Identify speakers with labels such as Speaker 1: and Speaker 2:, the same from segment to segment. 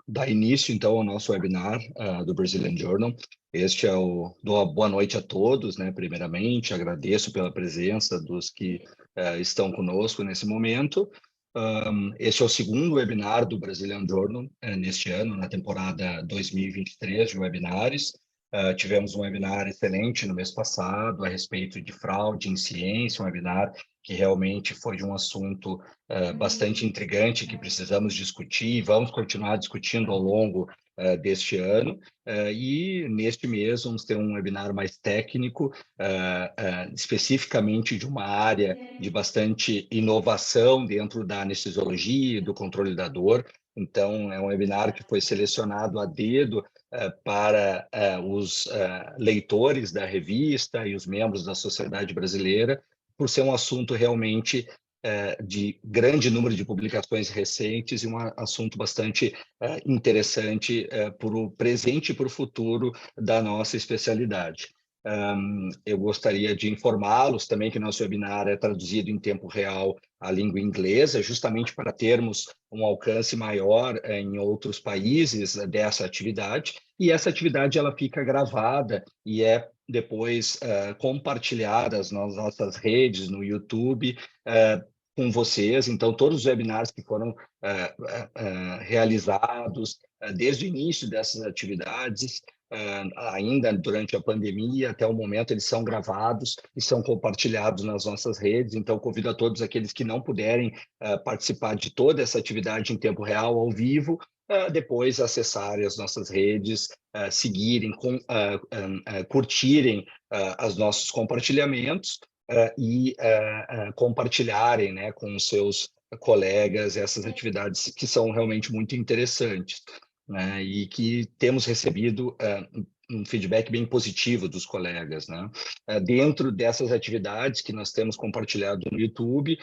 Speaker 1: dar início, então, ao nosso webinar do Brazilian Journal. Este é dou a boa noite a todos, né? Primeiramente, agradeço pela presença dos que estão conosco nesse momento. Este é o segundo webinar do Brazilian Journal neste ano, na temporada 2023 de webinars. Tivemos um webinar excelente no mês passado a respeito de fraude em ciência, um webinar que realmente foi de um assunto bastante intrigante que precisamos discutir e vamos continuar discutindo ao longo deste ano. E neste mês vamos ter um webinar mais técnico, especificamente de uma área de bastante inovação dentro da anestesiologia e do controle da dor. Então, é um webinar que foi selecionado a dedo para os leitores da revista e os membros da sociedade brasileira, por ser um assunto realmente de grande número de publicações recentes e um assunto bastante interessante para o presente e para o futuro da nossa especialidade. Eu gostaria de informá-los também que nosso webinar é traduzido em tempo real à língua inglesa, justamente para termos um alcance maior em outros países dessa atividade, e essa atividade ela fica gravada e é depois compartilhada nas nossas redes, no YouTube, com vocês. Então, todos os webinars que foram realizados desde o início dessas atividades, ainda durante a pandemia, até o momento, eles são gravados e são compartilhados nas nossas redes. Então, convido a todos aqueles que não puderem participar de toda essa atividade em tempo real, ao vivo, depois acessarem as nossas redes, seguirem, curtirem os nossos compartilhamentos e compartilharem, né, com os seus colegas essas atividades que são realmente muito interessantes, né, e que temos recebido um feedback bem positivo dos colegas, né? Dentro dessas atividades que nós temos compartilhado no YouTube,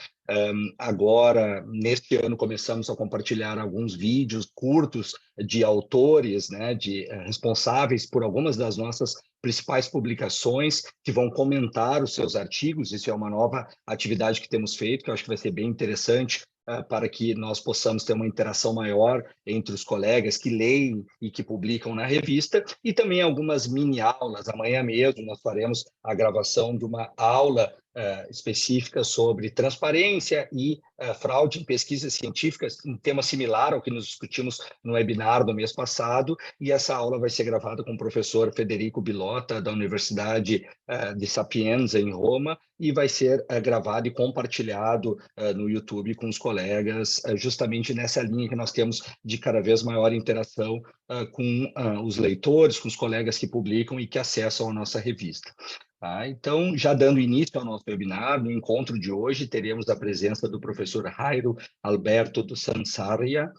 Speaker 1: agora, neste ano, começamos a compartilhar alguns vídeos curtos de autores, né, de responsáveis por algumas das nossas principais publicações, que vão comentar os seus artigos. Isso é uma nova atividade que temos feito, que eu acho que vai ser bem interessante para que nós possamos ter uma interação maior entre os colegas que leem e que publicam na revista, e também algumas mini-aulas. Amanhã mesmo nós faremos a gravação de uma aula específica sobre transparência e fraude em pesquisas científicas, um tema similar ao que nos discutimos no webinar do mês passado, e essa aula vai ser gravada com o professor Federico Bilota, da Universidade de Sapienza, em Roma, e vai ser gravado e compartilhado no YouTube com os colegas, justamente nessa linha que nós temos de cada vez maior interação com os leitores, com os colegas que publicam e que acessam a nossa revista. Então, já dando início ao nosso webinar, no encontro de hoje, teremos a presença do professor Jairo Alberto dos Sansaria,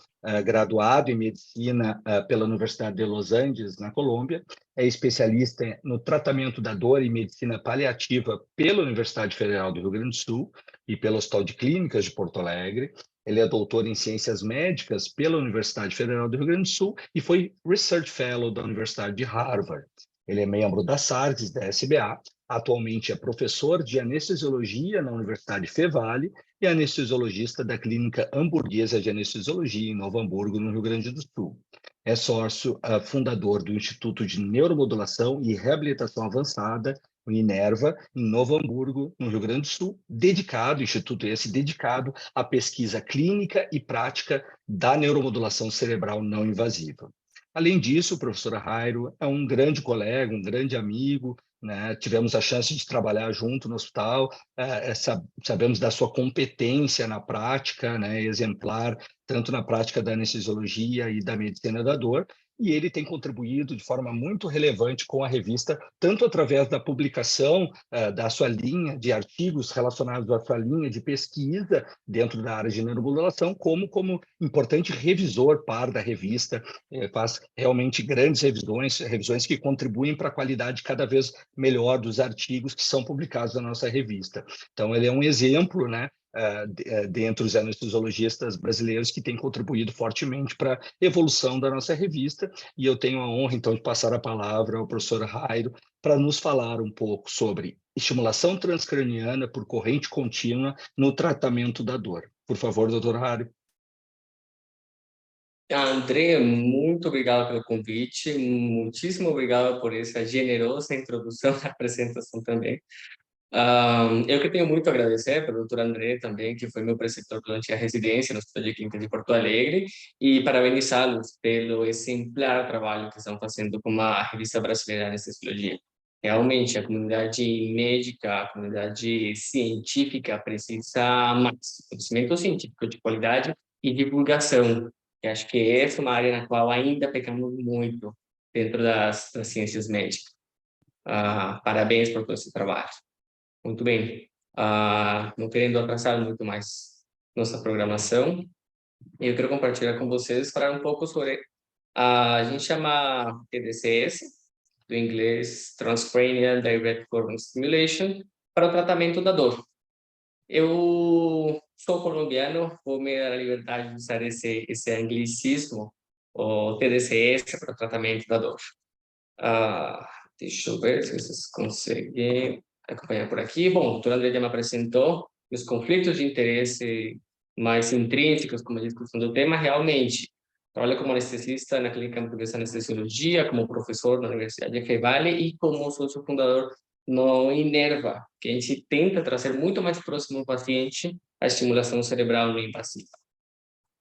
Speaker 1: graduado em Medicina pela Universidade de Los Angeles, na Colômbia, é especialista no tratamento da dor e medicina paliativa pela Universidade Federal do Rio Grande do Sul e pelo Hospital de Clínicas de Porto Alegre. Ele é doutor em Ciências Médicas pela Universidade Federal do Rio Grande do Sul e foi Research Fellow da Universidade de Harvard. Ele é membro da SARGS, da SBA, atualmente é professor de anestesiologia na Universidade Fevale e anestesiologista da Clínica Hamburguesa de Anestesiologia em Novo Hamburgo, no Rio Grande do Sul. É sócio fundador do Instituto de Neuromodulação e Reabilitação Avançada, o INERVA, em Novo Hamburgo, no Rio Grande do Sul, instituto esse dedicado à pesquisa clínica e prática da neuromodulação cerebral não invasiva. Além disso, o professor Jairo é um grande colega, um grande amigo, né? Tivemos a chance de trabalhar junto no hospital, sabemos da sua competência na prática, né, exemplar, tanto na prática da anestesiologia e da medicina da dor, e ele tem contribuído de forma muito relevante com a revista, tanto através da publicação da sua linha de artigos relacionados à sua linha de pesquisa dentro da área de neuromodulação, como importante revisor par da revista, faz realmente grandes revisões que contribuem para a qualidade cada vez melhor dos artigos que são publicados na nossa revista. Então, ele é um exemplo, né, dentre os anestesiologistas brasileiros que tem contribuído fortemente para a evolução da nossa revista, e eu tenho a honra, então, de passar a palavra ao professor Jairo para nos falar um pouco sobre estimulação transcraniana por corrente contínua no tratamento da dor. Por favor, doutor Jairo.
Speaker 2: André, muito obrigado pelo convite, muitíssimo obrigado por essa generosa introdução e apresentação também. Eu que tenho muito a agradecer pelo doutor André também, que foi meu preceptor durante a residência no Hospital de Clínicas de Porto Alegre, e parabenizá-los pelo exemplar trabalho que estão fazendo com a Revista Brasileira de Anestesiologia. Realmente, a comunidade médica, a comunidade científica precisa mais conhecimento científico de qualidade e divulgação. Eu acho que essa é uma área na qual ainda pecamos muito dentro das ciências médicas. Parabéns por todo esse trabalho. Muito bem. Não querendo atrasar muito mais nossa programação, eu quero compartilhar com vocês, falar um pouco sobre, a gente chama TDCS, do inglês Transcranial Direct Current Stimulation, para o tratamento da dor. Eu sou colombiano, vou me dar a liberdade de usar esse anglicismo, o TDCS, para o tratamento da dor. Deixa eu ver se vocês conseguem acompanhar por aqui. Bom, o doutor André já me apresentou os conflitos de interesse mais intrínsecos, como a discussão do tema. Realmente, trabalho como anestesista na Clínica Portuguesa de Anestesiologia, como professor na Universidade de Fevale e como sócio fundador no Inerva, que a gente tenta trazer muito mais próximo ao paciente a estimulação cerebral não invasiva.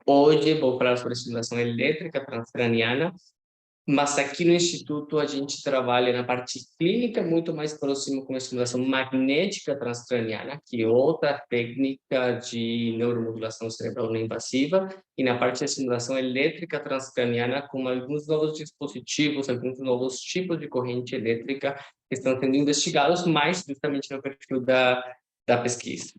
Speaker 2: Hoje vou falar sobre estimulação elétrica transcraniana, mas aqui no Instituto a gente trabalha na parte clínica muito mais próximo com a estimulação magnética transcraniana, que é outra técnica de neuromodulação cerebral não invasiva, e na parte de estimulação elétrica transcraniana com alguns novos dispositivos, alguns novos tipos de corrente elétrica que estão sendo investigados mais justamente no perfil da pesquisa.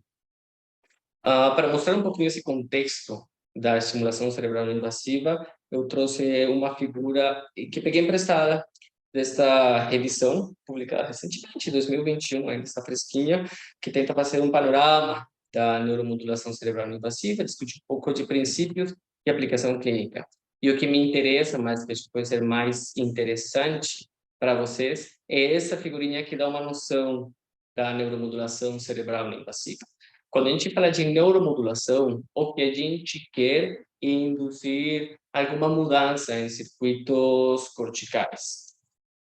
Speaker 2: Para mostrar um pouquinho esse contexto da estimulação cerebral não invasiva, eu trouxe uma figura que peguei emprestada desta revisão, publicada recentemente, em 2021, ainda está fresquinha, que tenta fazer um panorama da neuromodulação cerebral não invasiva, discutir um pouco de princípios e aplicação clínica. E o que me interessa, mas que acho que pode ser mais interessante para vocês, é essa figurinha que dá uma noção da neuromodulação cerebral não invasiva. Quando a gente fala de neuromodulação, o que a gente quer é induzir alguma mudança em circuitos corticais.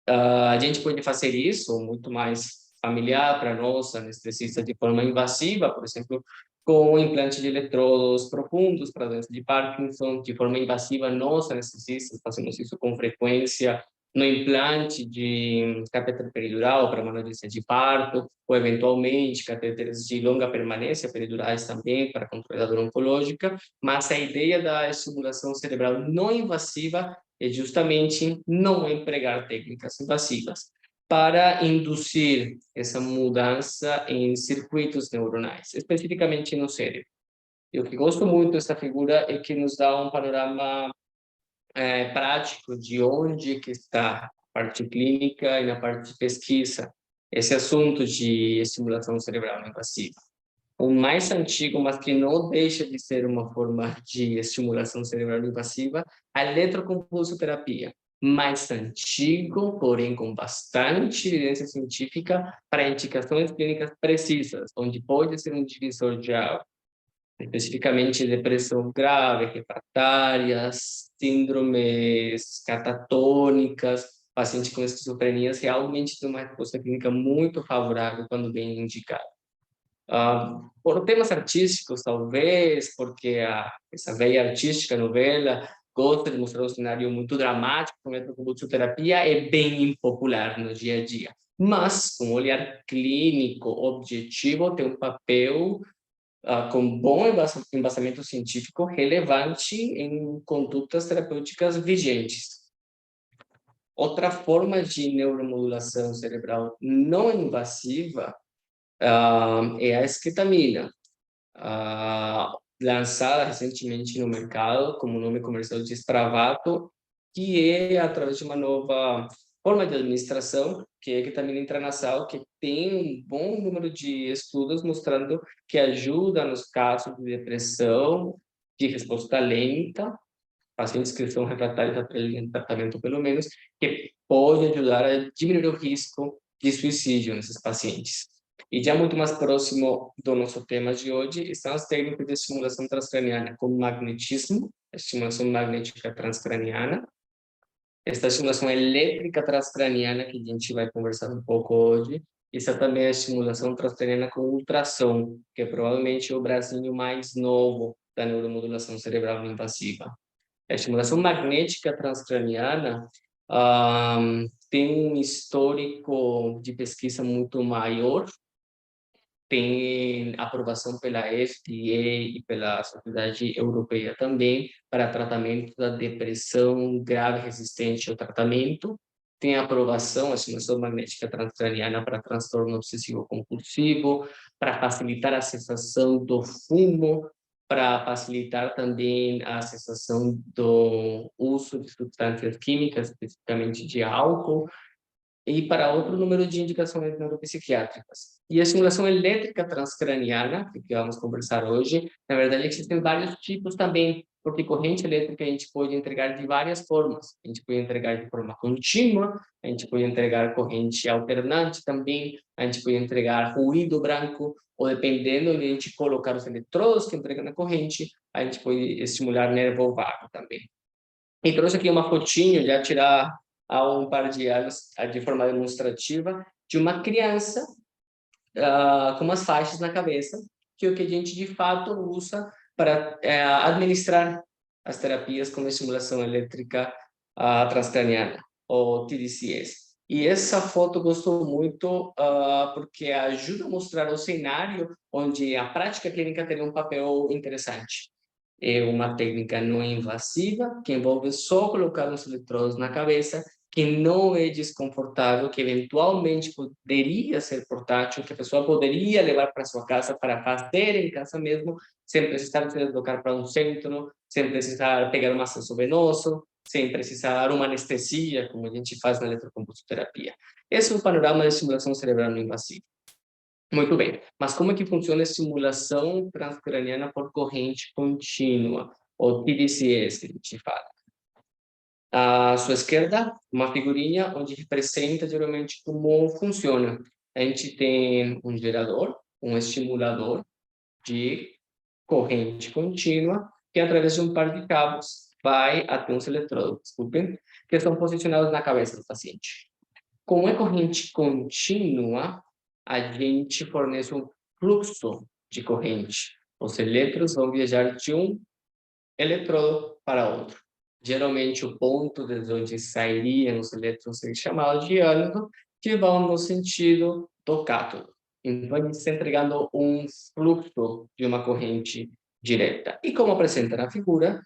Speaker 2: A gente pode fazer isso muito mais familiar para nós, anestesistas, de forma invasiva, por exemplo, com implante de eletrodos profundos para doença de Parkinson, de forma invasiva, nós, anestesistas, fazemos isso com frequência, no implante de catéter peridural para uma notícia de parto, ou eventualmente catéteres de longa permanência peridurais também para controle da dor oncológica, mas a ideia da estimulação cerebral não invasiva é justamente não empregar técnicas invasivas para induzir essa mudança em circuitos neuronais, especificamente no cérebro. E o que gosto muito dessa figura é que nos dá um panorama prático de onde que está a parte clínica e na parte de pesquisa esse assunto de estimulação cerebral não invasiva. O mais antigo, mas que não deixa de ser uma forma de estimulação cerebral não invasiva, a eletroconvulsoterapia. Mais antigo, porém com bastante evidência científica para indicações clínicas precisas, onde pode ser um divisor de água, especificamente depressão grave, refratárias, síndromes catatônicas, pacientes com esquizofrenia realmente tem uma resposta clínica muito favorável quando bem indicado. Por temas artísticos, talvez, porque essa veia artística, novela, gosta de mostrar um cenário muito dramático, como a eletroconvulsoterapia é bem impopular no dia a dia. Mas, com um olhar clínico, objetivo, tem um papel com bom embasamento científico relevante em condutas terapêuticas vigentes. Outra forma de neuromodulação cerebral não invasiva é a esketamina, lançada recentemente no mercado como nome comercial de Spravato, que é através de uma nova forma de administração, que é a ketamina intranasal, que tem um bom número de estudos mostrando que ajuda nos casos de depressão, de resposta lenta, pacientes que são refratários a tratamento pelo menos, que pode ajudar a diminuir o risco de suicídio nesses pacientes. E já muito mais próximo do nosso tema de hoje, estão as técnicas de estimulação transcraniana com magnetismo, a estimulação magnética transcraniana, esta estimulação elétrica transcraniana, que a gente vai conversar um pouco hoje, essa também é a estimulação transcraniana com ultrassom, que é provavelmente o bracinho mais novo da neuromodulação cerebral não invasiva. A estimulação magnética transcraniana tem um histórico de pesquisa muito maior, tem aprovação pela FDA e pela Sociedade Europeia também para tratamento da depressão grave resistente ao tratamento. Tem aprovação, a estimulação magnética transcraniana para transtorno obsessivo compulsivo, para facilitar a cessação do fumo, para facilitar também a cessação do uso de substâncias químicas, especificamente de álcool, e para outro número de indicações neuropsiquiátricas. E a estimulação elétrica transcraniana, que vamos conversar hoje, na verdade existem vários tipos também, porque corrente elétrica a gente pode entregar de várias formas. A gente pode entregar de forma contínua, a gente pode entregar corrente alternante também, a gente pode entregar ruído branco, ou dependendo de a gente colocar os eletrodos que entregam na corrente, a gente pode estimular nervo vago também. E trouxe aqui uma fotinho, já tirar há um par de anos, de forma demonstrativa, de uma criança com umas faixas na cabeça, que é o que a gente de fato usa para administrar as terapias com estimulação elétrica transcraniana, ou TDCS. E essa foto gostou muito porque ajuda a mostrar o cenário onde a prática clínica teria um papel interessante. É uma técnica não invasiva, que envolve só colocar uns eletrodos na cabeça, que não é desconfortável, que eventualmente poderia ser portátil, que a pessoa poderia levar para sua casa para fazer em casa mesmo, sem precisar se deslocar para um centro, sem precisar pegar um acesso venoso, sem precisar uma anestesia, como a gente faz na eletroconvulsoterapia. Esse é o panorama de estimulação cerebral não invasiva. Muito bem, mas como é que funciona a estimulação transcraniana por corrente contínua, ou TDCS, que a gente fala? À sua esquerda, uma figurinha onde representa geralmente como funciona. A gente tem um gerador, um estimulador de corrente contínua, que através de um par de cabos vai até uns eletrodos, desculpem, que estão posicionados na cabeça do paciente. Como é corrente contínua, a gente fornece um fluxo de corrente. Os elétrons vão viajar de um eletrodo para outro. Geralmente, o ponto desde onde sairiam os elétrons é chamado de ânodo, que vão no sentido do cátodo. Então, a gente está entregando um fluxo de uma corrente direta. E como apresenta na figura,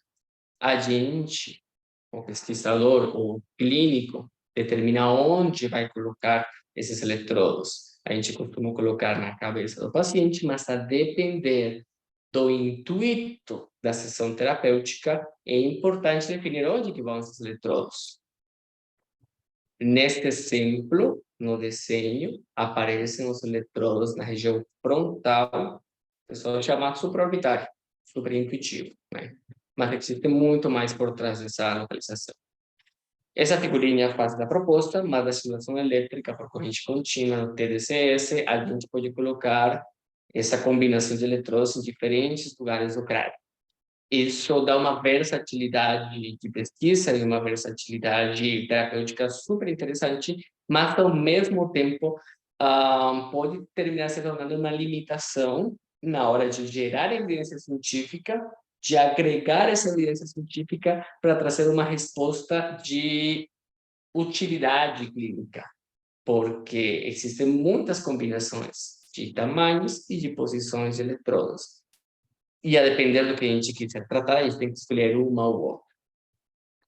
Speaker 2: a gente, o pesquisador, o clínico, determina onde vai colocar esses eletrodos. A gente costuma colocar na cabeça do paciente, mas a depender do intuito da sessão terapêutica, é importante definir onde que vão esses eletrodos. Neste exemplo, no desenho, aparecem os eletrodos na região frontal, o pessoal chama supraorbitário, super intuitivo, né? Mas existe muito mais por trás dessa localização. Essa figurinha faz da proposta, mas da estimulação elétrica por corrente contínua no TDCS, a gente pode colocar essa combinação de eletrodos em diferentes lugares do crânio. Isso dá uma versatilidade de pesquisa e uma versatilidade terapêutica super interessante, mas ao mesmo tempo pode terminar se tornando uma limitação na hora de gerar evidência científica, de agregar essa evidência científica para trazer uma resposta de utilidade clínica, porque existem muitas combinações de tamanhos e de posições de eletrodos. E a depender do que a gente quiser tratar, a gente tem que escolher uma ou outra.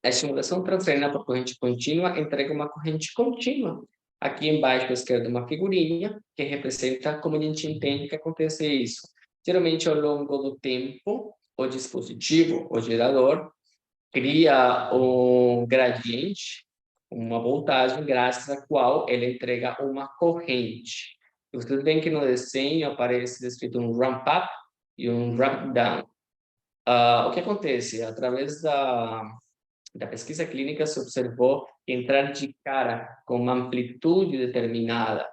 Speaker 2: A estimulação transcraniana por corrente contínua entrega uma corrente contínua. Aqui embaixo à esquerda uma figurinha que representa como a gente entende que acontece isso. Geralmente, ao longo do tempo, o dispositivo, o gerador, cria um gradiente, uma voltagem, graças à qual ele entrega uma corrente. Vocês veem que no desenho aparece descrito um ramp-up e um ramp-down. O que acontece? Através da pesquisa clínica se observou entrar de cara com uma amplitude determinada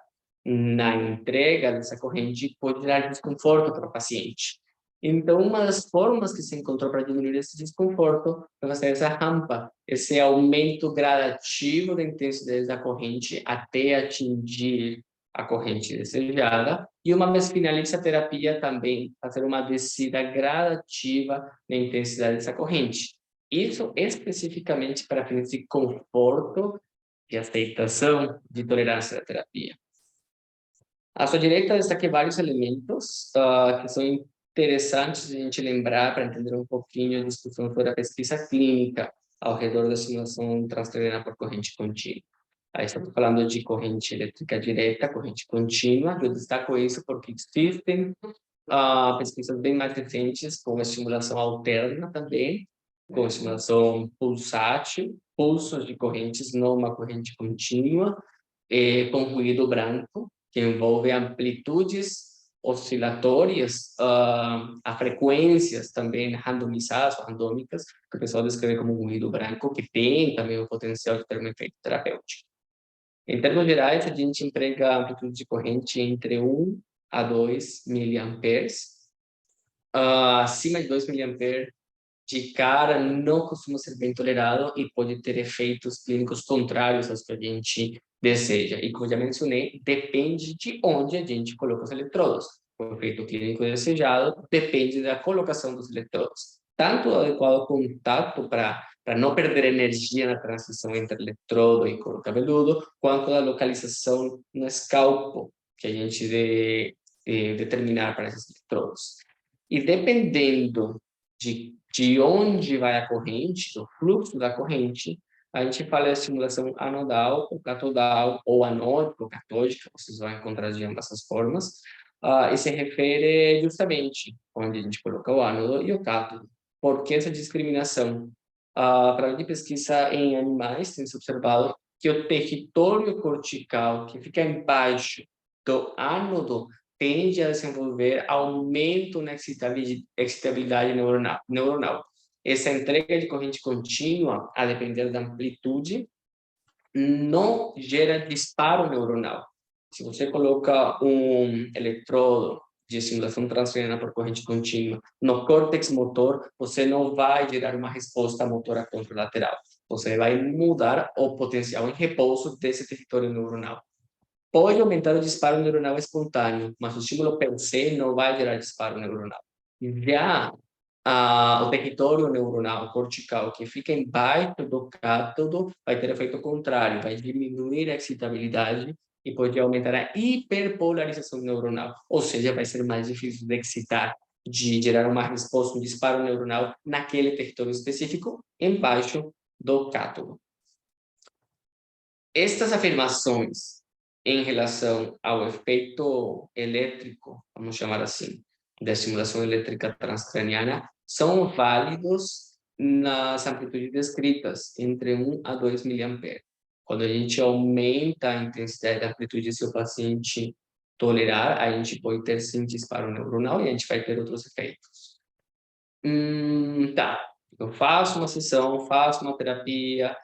Speaker 2: na entrega dessa corrente pode gerar desconforto para o paciente. Então, uma das formas que se encontrou para diminuir esse desconforto foi fazer essa rampa, esse aumento gradativo da intensidade da corrente até atingir a corrente desejada. E uma vez finaliza a terapia, também fazer uma descida gradativa na intensidade dessa corrente. Isso especificamente para fins de conforto e aceitação de tolerância da terapia. À sua direita está aqui vários elementos que são interessantes de a gente lembrar para entender um pouquinho a discussão sobre a pesquisa clínica ao redor da simulação transcraniana por corrente contínua. Aí estamos falando de corrente elétrica direta, corrente contínua. Eu destaco isso porque existem pesquisas bem mais recentes com estimulação alterna também, com estimulação pulsátil, pulsos de correntes numa corrente contínua, com ruído branco, que envolve amplitudes oscilatórias, a frequências também randomizadas ou randômicas, que o pessoal descreve como ruído branco, que tem também o potencial de ter um efeito terapêutico. Em termos gerais, a gente emprega amplitude de corrente entre 1 a 2 miliamperes. Acima de 2 miliamperes, de cara, não costuma ser bem tolerado e pode ter efeitos clínicos contrários aos que a gente deseja. E, como já mencionei, depende de onde a gente coloca os eletrodos. O efeito clínico desejado depende da colocação dos eletrodos. Tanto o adequado contato para não perder energia na transição entre eletrodo e couro cabeludo, quanto da localização no escalpo que a gente determinar para esses eletrodos. E dependendo de onde vai a corrente, do fluxo da corrente, a gente fala de estimulação anodal ou catodal, ou anódica ou catódica, vocês vão encontrar de ambas as formas, e se refere justamente onde a gente coloca o ânodo e o cátodo. Por que essa discriminação? Para a pesquisa em animais, tem se observado que o território cortical que fica embaixo do ânodo tende a desenvolver aumento na excitabilidade neuronal. Essa entrega de corrente contínua, a depender da amplitude, não gera disparo neuronal. Se você coloca um eletrodo de estimulação transcraniana por corrente contínua no córtex motor, você não vai gerar uma resposta motora contralateral. Você vai mudar o potencial em repouso desse território neuronal. Pode aumentar o disparo neuronal espontâneo, mas o estímulo per se não vai gerar disparo neuronal. Já o território neuronal cortical que fica embaixo do cátodo vai ter efeito contrário, vai diminuir a excitabilidade e pode aumentar a hiperpolarização neuronal, ou seja, vai ser mais difícil de excitar, de gerar uma resposta, um disparo neuronal naquele território específico embaixo do cátodo. Estas afirmações em relação ao efeito elétrico, vamos chamar assim, da estimulação elétrica transcraniana, são válidos nas amplitudes descritas, entre 1 a 2 miliamperes. Quando a gente aumenta a intensidade da amplitude se o paciente tolerar, a gente pode ter sim disparo neuronal e a gente vai ter outros efeitos. Tá, eu faço uma sessão, faço uma terapia,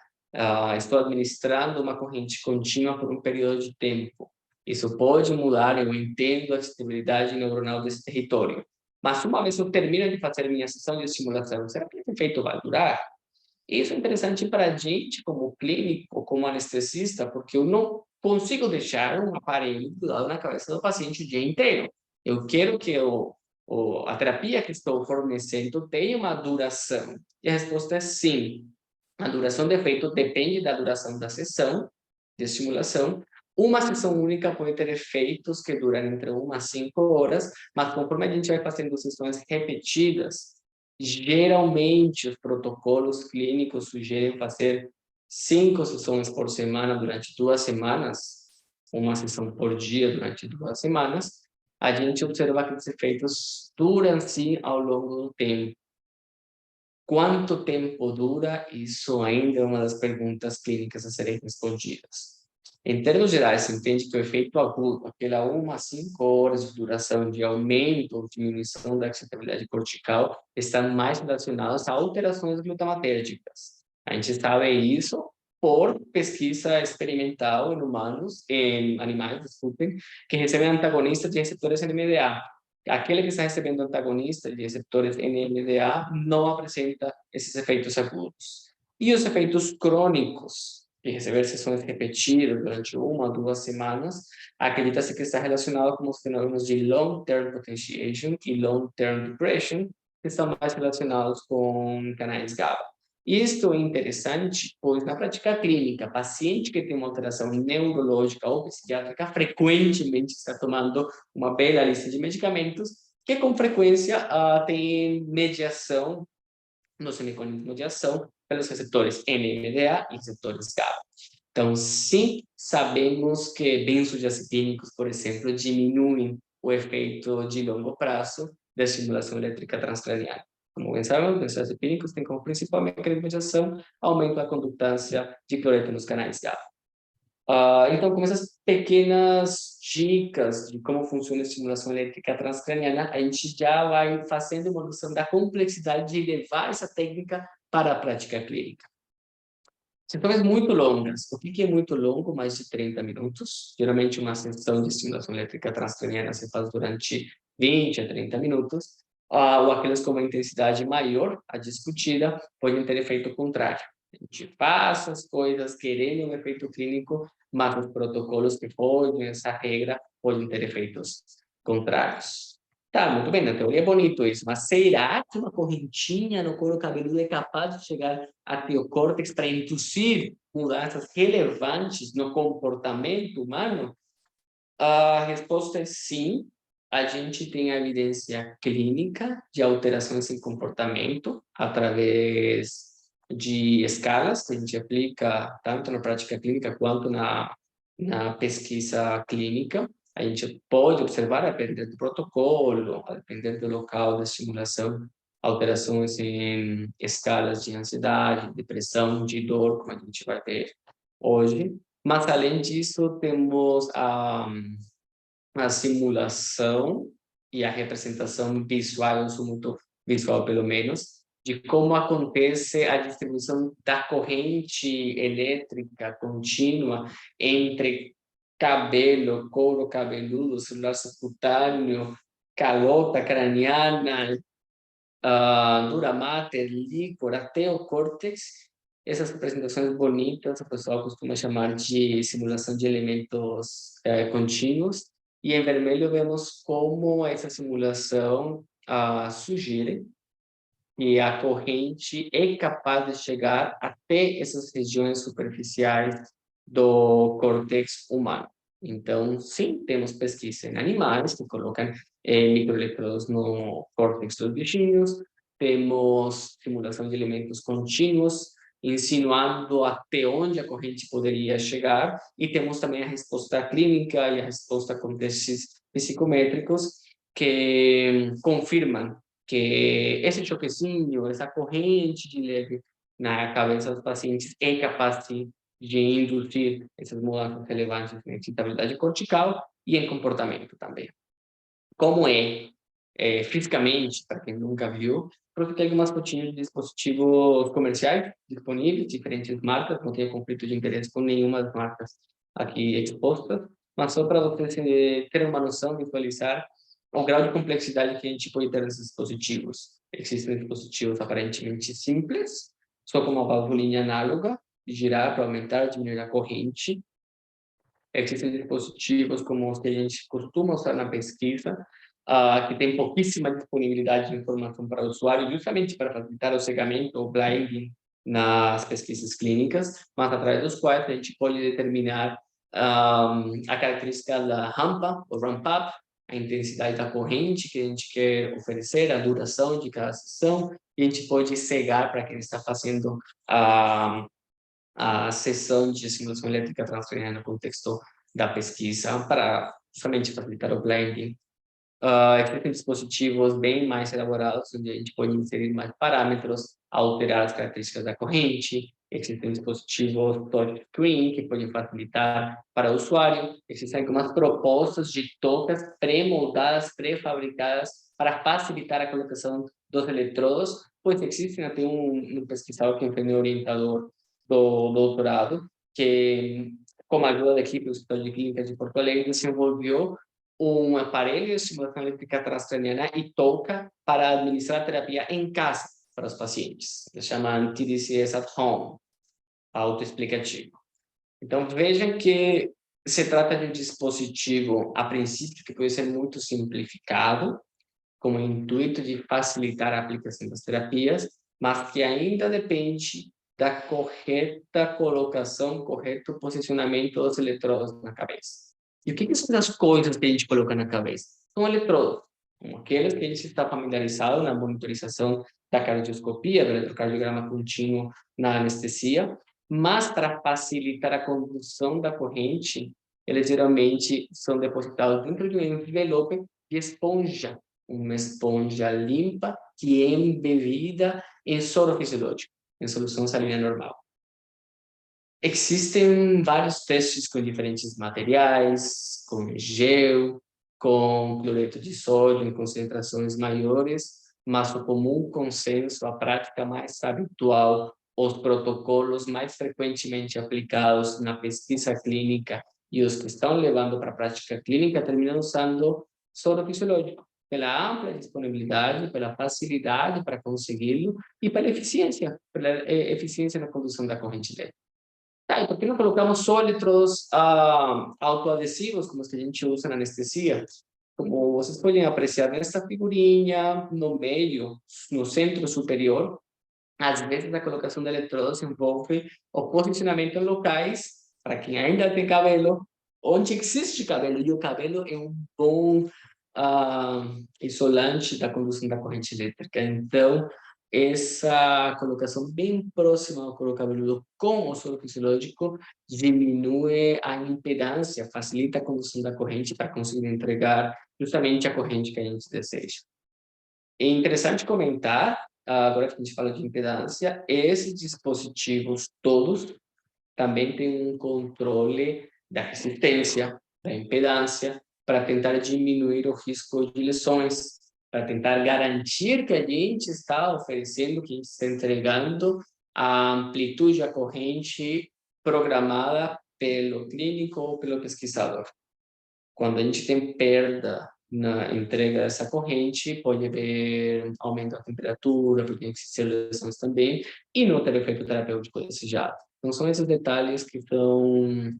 Speaker 2: estou administrando uma corrente contínua por um período de tempo. Isso pode mudar, eu entendo a estabilidade neuronal desse território. Mas uma vez eu termino de fazer minha sessão de estimulação, será que esse efeito vai durar? Isso é interessante para a gente, como clínico, como anestesista, porque eu não consigo deixar um aparelho do lado na cabeça do paciente o dia inteiro. Eu quero que a terapia que estou fornecendo tenha uma duração. E a resposta é sim. A duração do efeito depende da duração da sessão de estimulação. Uma sessão única pode ter efeitos que duram entre 1 a 5 horas, mas conforme a gente vai fazendo sessões repetidas, geralmente os protocolos clínicos sugerem fazer 5 sessões por semana durante 2 semanas, uma sessão por dia durante 2 semanas. A gente observa que os efeitos duram sim ao longo do tempo. Quanto tempo dura? Isso ainda é uma das perguntas clínicas a serem respondidas. Em termos gerais, se entende que o efeito agudo, aquela 1 a 5 horas de duração de aumento ou diminuição da excitabilidade cortical, estão mais relacionados a alterações glutamatérgicas. A gente sabe isso por pesquisa experimental em humanos, em animais, desculpem, que recebem antagonistas de receptores NMDA. Aquele que está recebendo antagonistas de receptores NMDA não apresenta esses efeitos agudos. E os efeitos crônicos, de receber sessões repetidas durante 1 a 2 semanas, acredita-se que está relacionado com os fenômenos de long-term potentiation e long-term depression, que estão mais relacionados com canais GABA. Isto é interessante, pois na prática clínica, paciente que tem uma alteração neurológica ou psiquiátrica frequentemente está tomando uma bela lista de medicamentos que com frequência tem mediação, nos mecanismos de ação, pelos receptores NMDA e receptores GABA. Então, sim, sabemos que benzodiazepínicos, por exemplo, diminuem o efeito de longo prazo da estimulação elétrica transcraniana. Como bem sabemos, benzodiazepínicos têm como principal mecanismo de ação aumento da condutância de cloreto nos canais GABA. Então, com essas pequenas dicas de como funciona a estimulação elétrica transcraniana, a gente já vai fazendo uma noção da complexidade de levar essa técnica para a prática clínica. Sessões muito longas. O que é muito longo? Mais de 30 minutos. Geralmente, uma sessão de estimulação elétrica transcraniana se faz durante 20 a 30 minutos. Ou aquelas com uma intensidade maior, a discutida, podem ter efeito contrário. A gente faz as coisas querendo um efeito clínico, mas os protocolos que fogem essa regra podem ter efeitos contrários. Tá, muito bem, na teoria é bonito isso, mas será que uma correntinha no couro cabeludo é capaz de chegar até o córtex para induzir mudanças relevantes no comportamento humano? A resposta é sim. A gente tem a evidência clínica de alterações em comportamento através de escalas que a gente aplica tanto na prática clínica quanto na pesquisa clínica. A gente pode observar, a depender do protocolo, a depender do local da estimulação, alterações em escalas de ansiedade, depressão, de dor, como a gente vai ver hoje. Mas, além disso, temos a simulação e a representação visual, eu sou muito visual pelo menos, de como acontece a distribuição da corrente elétrica contínua entre cabelo, couro cabeludo, celular subcutâneo, calota craniana, dura mater, líquor, até o córtex. Essas representações bonitas, o pessoal costuma chamar de simulação de elementos contínuos. E em vermelho vemos como essa simulação sugere que a corrente é capaz de chegar até essas regiões superficiais do córtex humano. Então, sim, temos pesquisa em animais que colocam microeletrodos no córtex dos bichinhos, temos simulação de elementos contínuos, insinuando até onde a corrente poderia chegar, e temos também a resposta clínica e a resposta com testes psicométricos que confirmam que esse choquezinho, essa corrente de leve na cabeça dos pacientes é capaz de induzir essas mudanças relevantes em excitabilidade cortical e em comportamento também. Como fisicamente, para quem nunca viu, porque tem algumas fotinhas de dispositivos comerciais disponíveis, diferentes marcas, não tenho conflito de interesse com nenhuma das marcas aqui expostas, mas só para vocês terem uma noção, visualizar o grau de complexidade que a gente pode ter nesses dispositivos. Existem dispositivos aparentemente simples, só com uma valvulinha análoga, de girar para aumentar ou diminuir a corrente. Existem dispositivos como os que a gente costuma usar na pesquisa, que tem pouquíssima disponibilidade de informação para o usuário, justamente para facilitar o cegamento ou blinding nas pesquisas clínicas, mas através dos quais a gente pode determinar a característica da rampa, o ramp-up, a intensidade da corrente que a gente quer oferecer, a duração de cada sessão, e a gente pode cegar para quem está fazendo a sessão de simulação elétrica transcraniana no contexto da pesquisa, para justamente facilitar o blinding. Existem dispositivos bem mais elaborados, onde a gente pode inserir mais parâmetros, alterar as características da corrente. Existem dispositivos touchscreen que podem facilitar para o usuário. Existem algumas propostas de toucas pré-moldadas, pré-fabricadas para facilitar a colocação dos eletrodos, pois existem até um pesquisador que foi meu orientador do doutorado, que, com a ajuda da equipe do Hospital de Clínicas de Porto Alegre, desenvolveu um aparelho de estimulação elétrica transcraniana e touca para administrar a terapia em casa para os pacientes. Se chama TDCS at Home, autoexplicativo. Então, vejam que se trata de um dispositivo, a princípio, que pode ser muito simplificado, com o intuito de facilitar a aplicação das terapias, mas que ainda depende da correta colocação, correto posicionamento dos eletrodos na cabeça. E o que são as coisas que a gente coloca na cabeça? São eletrodos, como aqueles que a gente está familiarizado na monitorização da cardioscopia, do eletrocardiograma contínuo na anestesia, mas para facilitar a condução da corrente, eles geralmente são depositados dentro de um envelope de esponja, uma esponja limpa que é embebida em soro fisiológico, em solução salina normal. Existem vários testes com diferentes materiais, com gel, com cloreto de sódio em concentrações maiores, mas o comum consenso, a prática mais habitual, os protocolos mais frequentemente aplicados na pesquisa clínica e os que estão levando para a prática clínica terminam usando soro fisiológico, pela ampla disponibilidade, pela facilidade para consegui-lo e pela eficiência na condução da corrente elétrica. Tá, e por que não colocamos só eletrodos autoadesivos, como os que a gente usa na anestesia? Como vocês podem apreciar nesta figurinha, no meio, no centro superior, às vezes a colocação de eletrodos envolve o posicionamento em locais, para quem ainda tem cabelo, onde existe cabelo, e o cabelo é um bom isolante da condução da corrente elétrica. Então, essa colocação bem próxima ao couro cabeludo com o soro fisiológico diminui a impedância, facilita a condução da corrente para conseguir entregar justamente a corrente que a gente deseja. É interessante comentar, agora que a gente fala de impedância, esses dispositivos todos também têm um controle da resistência, da impedância, para tentar diminuir o risco de lesões, para tentar garantir que a gente está oferecendo, que a gente está entregando a amplitude da corrente programada pelo clínico ou pelo pesquisador. Quando a gente tem perda na entrega dessa corrente, pode haver aumento da temperatura, pode existir lesões também, e não ter efeito terapêutico desejado. Então, são esses detalhes que são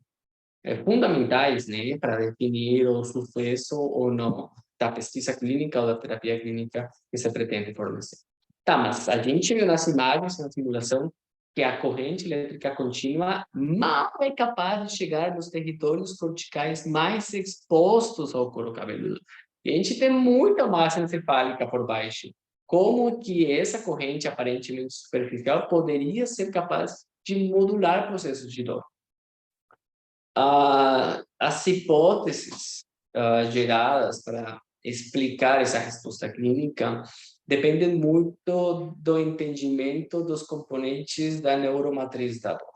Speaker 2: fundamentais, né, para definir o sucesso ou não da pesquisa clínica ou da terapia clínica que se pretende fornecer. Tá, mas a gente viu nas imagens, na simulação, que a corrente elétrica contínua mal é capaz de chegar nos territórios corticais mais expostos ao couro cabeludo. E a gente tem muita massa encefálica por baixo. Como que essa corrente aparentemente superficial poderia ser capaz de modular processos de dor? As hipóteses geradas para explicar essa resposta clínica dependem muito do entendimento dos componentes da neuromatriz da dor.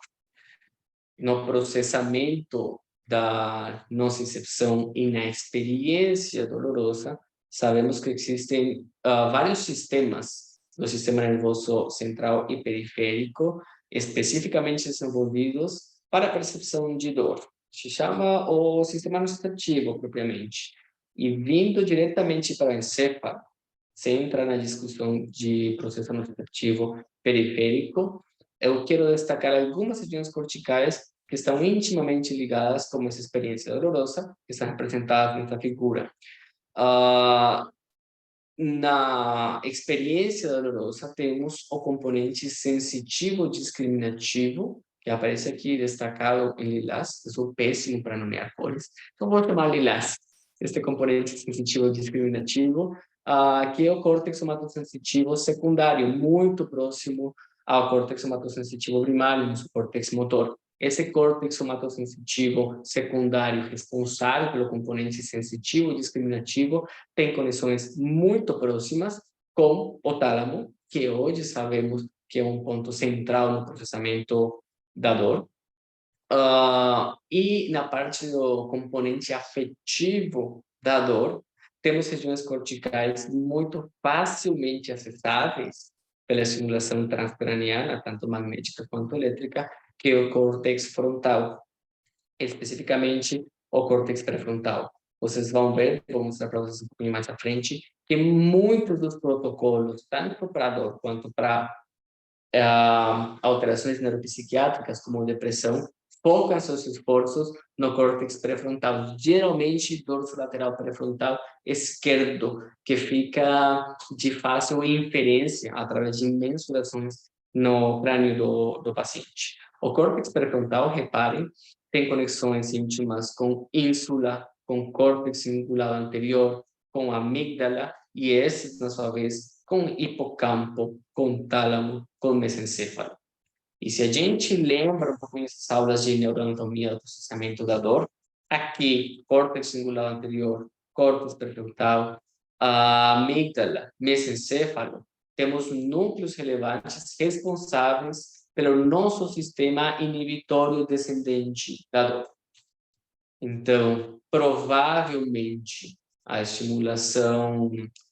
Speaker 2: No processamento da nocicepção e na experiência dolorosa, sabemos que existem vários sistemas do sistema nervoso central e periférico especificamente desenvolvidos para a percepção de dor. Se chama o sistema nociceptivo, propriamente. E vindo diretamente para o encéfalo, se entra na discussão de processo nociceptivo periférico, eu quero destacar algumas regiões corticais que estão intimamente ligadas com essa experiência dolorosa, que estão representadas nessa figura. Na experiência dolorosa, temos o componente sensitivo discriminativo, que aparece aqui destacado em lilás. Eu sou péssimo para nomear cores, então vou chamar lilás, este componente sensitivo discriminativo, que é o córtex somatosensitivo secundário, muito próximo ao córtex somatosensitivo primário, no córtex motor. Esse córtex somatosensitivo secundário, responsável pelo componente sensitivo discriminativo, tem conexões muito próximas com o tálamo, que hoje sabemos que é um ponto central no processamento da dor. E na parte do componente afetivo da dor, temos regiões corticais muito facilmente acessáveis pela estimulação transcraniana, tanto magnética quanto elétrica, que é o córtex frontal, especificamente o córtex pré-frontal. Vocês vão ver, vou mostrar para vocês um pouquinho mais à frente, que muitos dos protocolos, tanto para dor quanto para alterações neuropsiquiátricas, como depressão, focam seus esforços no córtex pré-frontal, geralmente dorso lateral pré-frontal esquerdo, que fica de fácil inferência através de mensurações no crânio do paciente. O córtex pré-frontal, reparem, tem conexões íntimas com ínsula, com córtex cingulado anterior, com amígdala, e esses, na sua vez, com hipocampo, com tálamo, com mesencéfalo. E se a gente lembra um pouquinho dessas aulas de neuroanatomia do processamento da dor, aqui, córtex cingulado anterior, córtex pré-frontal, amígdala, mesencéfalo, temos núcleos relevantes responsáveis pelo nosso sistema inibitório descendente da dor. Então, provavelmente, a estimulação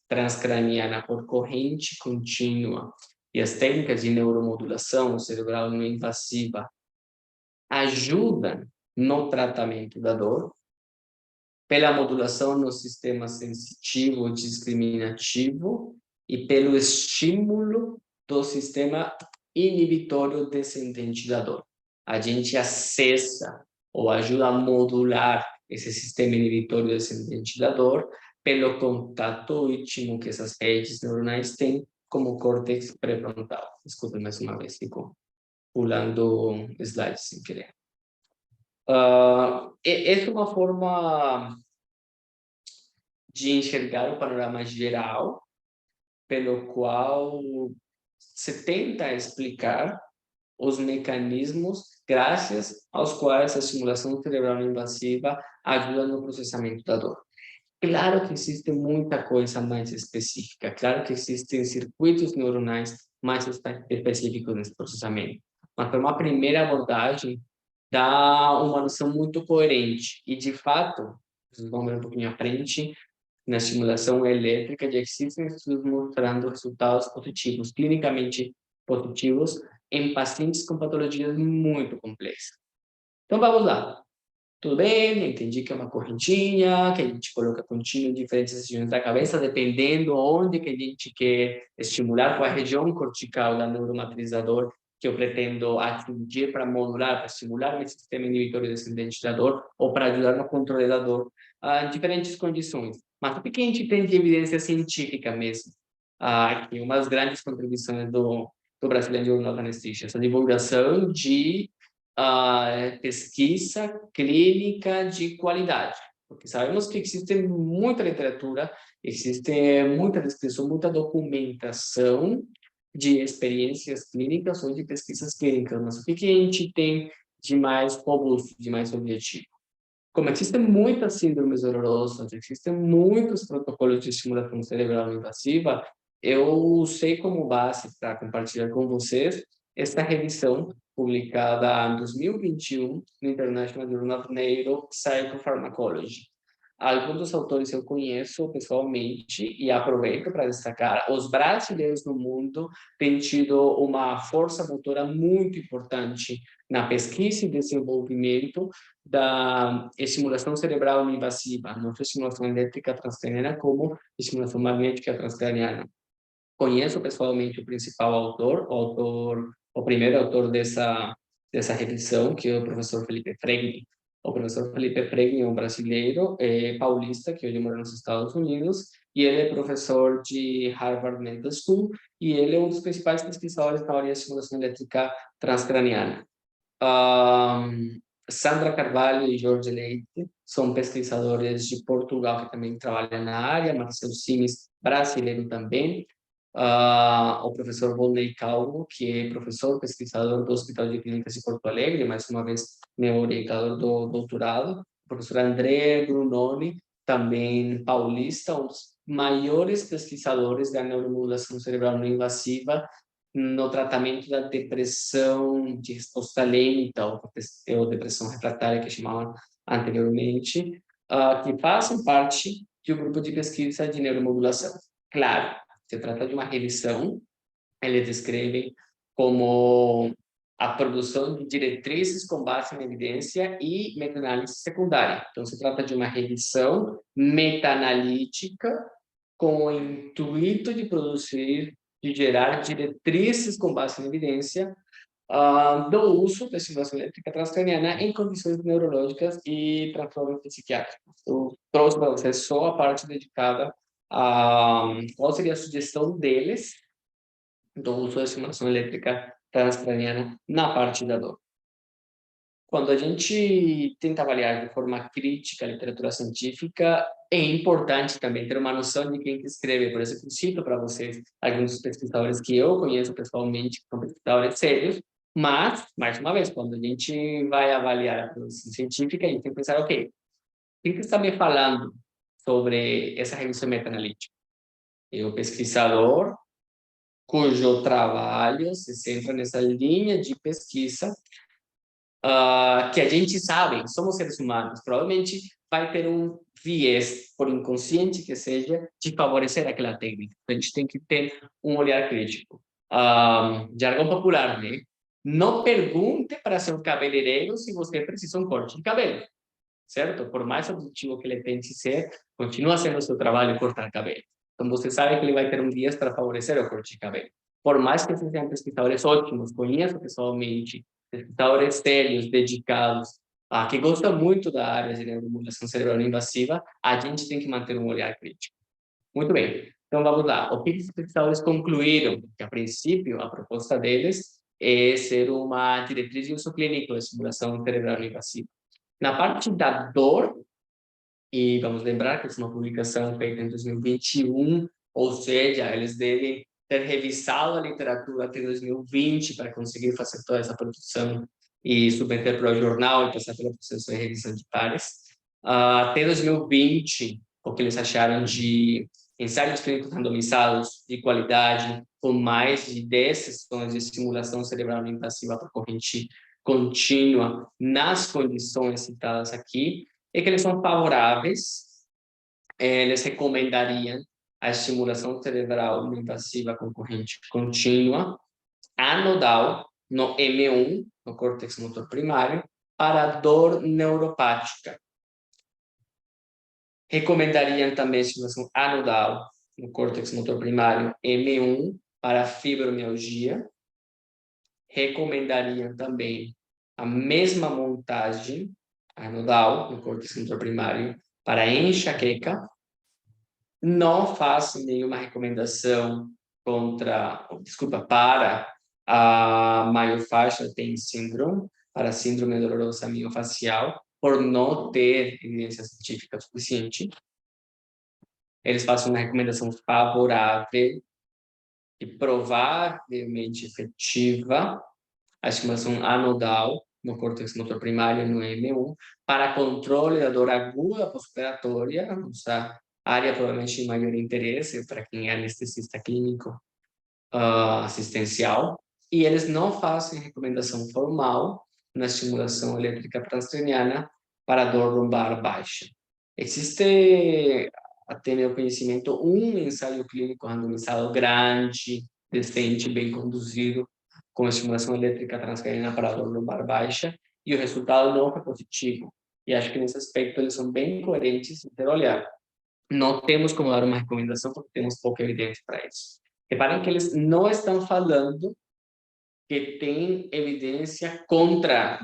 Speaker 2: transcraniana por corrente contínua e as técnicas de neuromodulação cerebral não invasiva ajudam no tratamento da dor, pela modulação no sistema sensitivo discriminativo e pelo estímulo do sistema inibitório descendente da dor. A gente acessa ou ajuda a modular esse sistema inibitório descendente da dor pelo contato íntimo que essas redes neuronais têm como o córtex pré-frontal. Desculpe mais uma vez, ficou pulando slides sem querer. Essa é uma forma de enxergar o panorama geral, pelo qual se tenta explicar os mecanismos graças aos quais a estimulação cerebral não invasiva ajuda no processamento da dor. Claro que existe muita coisa mais específica, claro que existem circuitos neuronais mais específicos nesse processamento, mas para uma primeira abordagem dá uma noção muito coerente e, de fato, vocês vão ver um pouquinho à frente, na estimulação elétrica já existem estudos mostrando resultados positivos, clinicamente positivos, em pacientes com patologias muito complexas. Então, vamos lá. Tudo bem, entendi que é uma correntinha, que a gente coloca contínuo em diferentes regiões da cabeça, dependendo onde que a gente quer estimular, qual a região cortical da neuromatrizador que eu pretendo atingir para modular, para estimular o sistema inibitório descendente da dor ou para ajudar no controle da dor em diferentes condições. Mas o que a gente tem de evidência científica mesmo? Aqui, uma das grandes contribuições do Brasileiro Journal of Anesthesia, essa divulgação de pesquisa clínica de qualidade, porque sabemos que existe muita literatura, existe muita descrição, muita documentação de experiências clínicas ou de pesquisas clínicas, mas o que a gente tem de mais robusto, de mais objetivo? Como existem muitas síndromes dolorosas, existem muitos protocolos de estimulação cerebral invasiva, eu sei como base para compartilhar com vocês esta revisão publicada em 2021 no International Journal of Neuropsychopharmacology. Alguns dos autores eu conheço pessoalmente e aproveito para destacar. Os brasileiros no mundo têm tido uma força motora muito importante na pesquisa e desenvolvimento da estimulação cerebral não invasiva, não só estimulação elétrica transcraniana, como estimulação magnética transcraniana. Conheço pessoalmente o principal autor, o primeiro autor dessa revisão, que é o professor Felipe Fregni. O professor Felipe Fregni é um brasileiro paulista que hoje mora nos Estados Unidos e ele é professor de Harvard Medical School e ele é um dos principais pesquisadores na área de estimulação elétrica transcraniana. Sandra Carvalho e Jorge Leite são pesquisadores de Portugal que também trabalham na área, Marcelo Simes, brasileiro também. O professor Volney Calvo, que é professor pesquisador do Hospital de Clínicas de Porto Alegre, mais uma vez meu orientador do doutorado. O professor André Brunoni, também paulista, um dos maiores pesquisadores da neuromodulação cerebral não invasiva no tratamento da depressão de resposta lenta ou depressão refratária, que chamavam anteriormente, que fazem parte de um grupo de pesquisa de neuromodulação. Claro, se trata de uma revisão eles descrevem como a produção de diretrizes com base em evidência e meta-análise secundária. Então, se trata de uma revisão meta-analítica com o intuito de produzir, de gerar diretrizes com base em evidência do uso da estimulação elétrica transcraniana em condições neurológicas e transtornos psiquiátricos. Eu trouxe para vocês só a parte dedicada a qual seria a sugestão deles do uso da estimulação elétrica transcraniana na parte da dor. Quando a gente tenta avaliar de forma crítica a literatura científica, é importante também ter uma noção de quem que escreve. Por exemplo, cito para vocês alguns pesquisadores que eu conheço pessoalmente, que são pesquisadores sérios, mas, mais uma vez, quando a gente vai avaliar a produção científica, a gente tem que pensar, ok, quem que está me falando sobre essa revisão meta-analítica? É o pesquisador cujo trabalho se centra nessa linha de pesquisa que a gente sabe, somos seres humanos, provavelmente vai ter um viés, por inconsciente que seja, de favorecer aquela técnica. A gente tem que ter um olhar crítico. Jargão popular, né? Não pergunte para seu cabeleireiro se você precisa um corte de cabelo, certo? Por mais objetivo que ele tente ser, continua sendo o seu trabalho cortar cabelo. Então, você sabe que ele vai ter um viés para favorecer o corte de cabelo. Por mais que sejam pesquisadores ótimos, conheço pessoalmente, pesquisadores sérios, dedicados, que gostam muito da área de neuromodulação cerebral invasiva, a gente tem que manter um olhar crítico. Muito bem, então vamos lá. O que os pesquisadores concluíram? Que, a princípio, a proposta deles é ser uma diretriz de uso clínico de estimulação cerebral invasiva. Na parte da dor, e vamos lembrar que essa é uma publicação feita em 2021, ou seja, eles devem ter revisado a literatura até 2020 para conseguir fazer toda essa produção e submeter para o jornal e passar pelo processo de revisão de pares. Até 2020, o que eles acharam de ensaios clínicos randomizados de qualidade, com mais de 10 sessões de estimulação cerebral invasiva por corrente contínua nas condições citadas aqui, é que eles são favoráveis, eles recomendariam a estimulação cerebral invasiva com corrente contínua, anodal, no M1, no córtex motor primário, para dor neuropática. Recomendariam também a estimulação anodal, no córtex motor primário, M1, para fibromialgia. Recomendariam também a mesma montagem anodal, no córtex motor primário, para enxaqueca. Não faço nenhuma recomendação para a myofascial pain syndrome, para a síndrome dolorosa miofascial, por não ter evidência científica suficiente. Eles fazem uma recomendação favorável e provavelmente efetiva, a estimulação anodal no córtex motor primário, no M1, para controle da dor aguda pós-operatória, essa área provavelmente de maior interesse para quem é anestesista clínico assistencial, e eles não fazem recomendação formal na estimulação elétrica transcraniana para dor lombar baixa. Existe, até meu conhecimento, um ensaio clínico randomizado grande, decente, bem conduzido, com estimulação elétrica transcraniana para dor lombar baixa, e o resultado não foi positivo. E acho que nesse aspecto eles são bem coerentes em ter olhar. Não temos como dar uma recomendação porque temos pouca evidência para isso. Reparem que eles não estão falando que tem evidência contra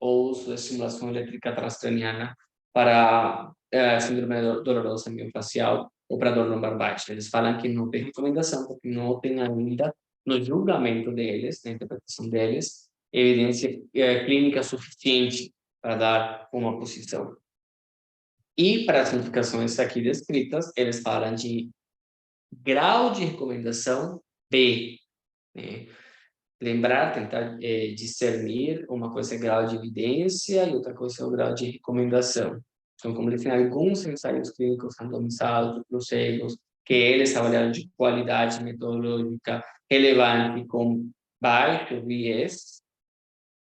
Speaker 2: o uso da estimulação elétrica transcraniana para síndrome dolorosa miofascial ou para dor lombar baixa. Eles falam que não tem recomendação porque não tem ainda, no julgamento deles, na interpretação deles, evidência clínica suficiente para dar uma posição. E para as indicações aqui descritas, eles falam de grau de recomendação B, né? Lembrar, tentar discernir, uma coisa é grau de evidência e outra coisa é o grau de recomendação. Então, como eles têm alguns ensaios clínicos randomizados, cegos, que eles avaliaram de qualidade metodológica relevante com baixo viés,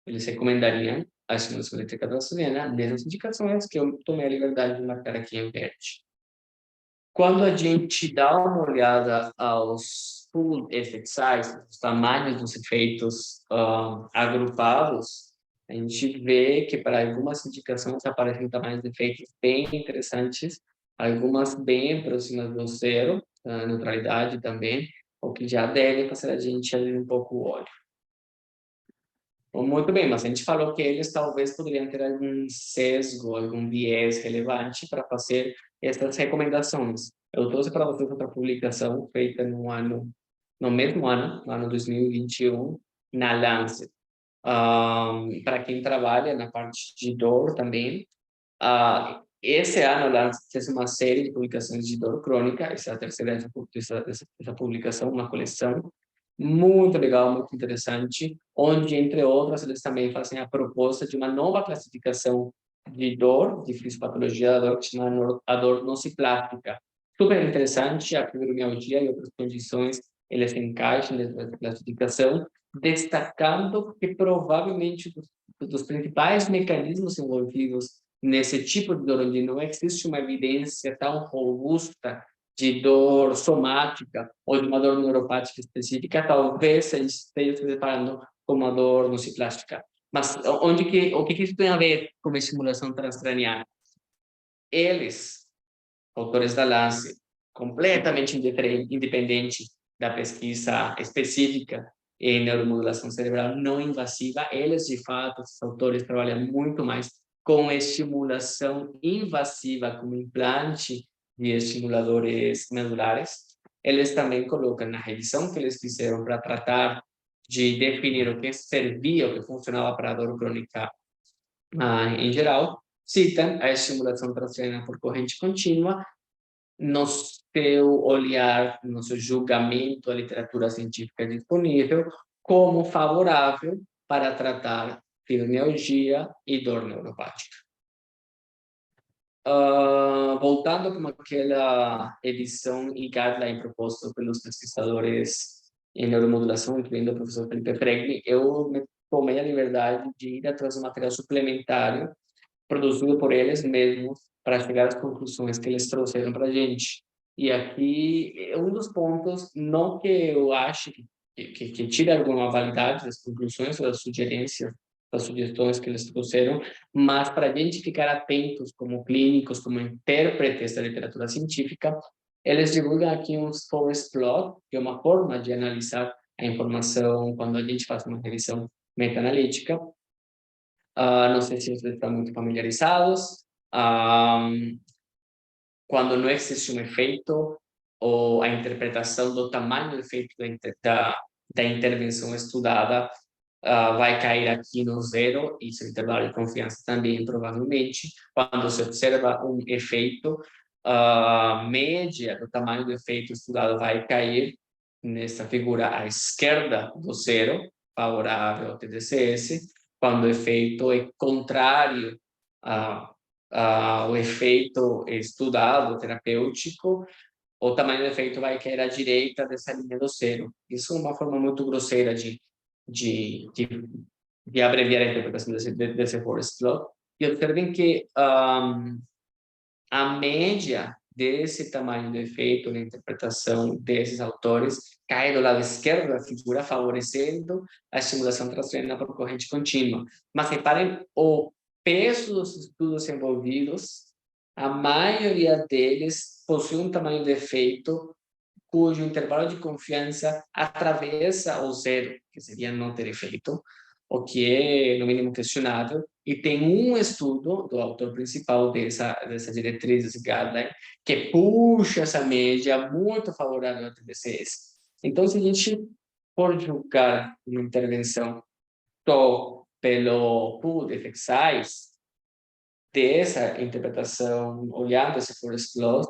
Speaker 2: eles recomendariam a estimulação elétrica transcraniana nessas indicações que eu tomei a liberdade de marcar aqui em verde. Quando a gente dá uma olhada aos pool effect size, os tamanhos dos efeitos agrupados, a gente vê que para algumas indicações aparecem tamanhos de efeitos bem interessantes, algumas bem próximas do zero, a neutralidade também, o que já deve fazer a gente abrir um pouco o olho. Muito bem, mas a gente falou que eles talvez poderiam ter algum sesgo, algum viés relevante para fazer essas recomendações. Eu trouxe para vocês outra publicação feita no mesmo ano, no ano 2021, na Lancet. Para quem trabalha na parte de dor também, esse ano a Lancet fez uma série de publicações de dor crônica, essa é a terceira dessa publicação, uma coleção muito legal, muito interessante, onde, entre outras, eles também fazem a proposta de uma nova classificação de dor, de fisiopatologia da dor, que se chama a dor nociplástica. Super interessante, a fibromialgia e outras condições, eles se encaixam nessa classificação, destacando que provavelmente dos principais mecanismos envolvidos nesse tipo de dor, onde não existe uma evidência tão robusta de dor somática ou de uma dor neuropática específica, talvez a gente esteja se deparando com uma dor nociplástica. Mas o que isso tem a ver com a estimulação transcraniana? Eles, autores da Lancet, completamente independente da pesquisa específica em neuromodulação cerebral não invasiva, eles, de fato, os autores trabalham muito mais com estimulação invasiva, como implante de estimuladores medulares. Eles também colocam na revisão que eles fizeram para tratar de definir o que servia, o que funcionava para a dor crônica em geral, citam a estimulação transcraniana por corrente contínua no seu olhar, no seu julgamento, a literatura científica disponível, como favorável para tratar fibromialgia e dor neuropática. Voltando com aquela edição e guideline proposta pelos pesquisadores em neuromodulação, incluindo o professor Felipe Fregni, eu me tomei a liberdade de ir atrás de um material suplementário produzido por eles mesmos para chegar às conclusões que eles trouxeram para a gente. E aqui, um dos pontos, não que eu ache que tire alguma validade das conclusões ou das sugerências, das sugestões que eles trouxeram, mas para a gente ficar atentos como clínicos, como intérpretes da literatura científica, eles divulgam aqui um forest plot, que é uma forma de analisar a informação quando a gente faz uma revisão meta-analítica. Não sei se vocês estão muito familiarizados. Quando não existe um efeito, ou a interpretação do tamanho do efeito da intervenção estudada vai cair aqui no zero, e seu intervalo de confiança também, provavelmente. Quando se observa um efeito, a média do tamanho do efeito estudado vai cair nessa figura à esquerda do zero, favorável ao TDCS. Quando o efeito é contrário ao efeito estudado, terapêutico, o tamanho do efeito vai cair à direita dessa linha do zero. Isso é uma forma muito grosseira de abreviar a interpretação desse forest plot. E observem que a média desse tamanho do efeito na interpretação desses autores cai do lado esquerdo da figura, favorecendo a estimulação transcraniana por corrente contínua. Mas reparem o peso dos estudos envolvidos, a maioria deles possui um tamanho de efeito cujo intervalo de confiança atravessa o zero, que seria não ter efeito, o que é, no mínimo, questionável. E tem um estudo do autor principal dessa diretriz, desse guideline, que puxa essa média muito favorável ao TDCS. Então, se a gente for julgar uma intervenção só pelo pool effect size, dessa interpretação, olhando esse forest plot,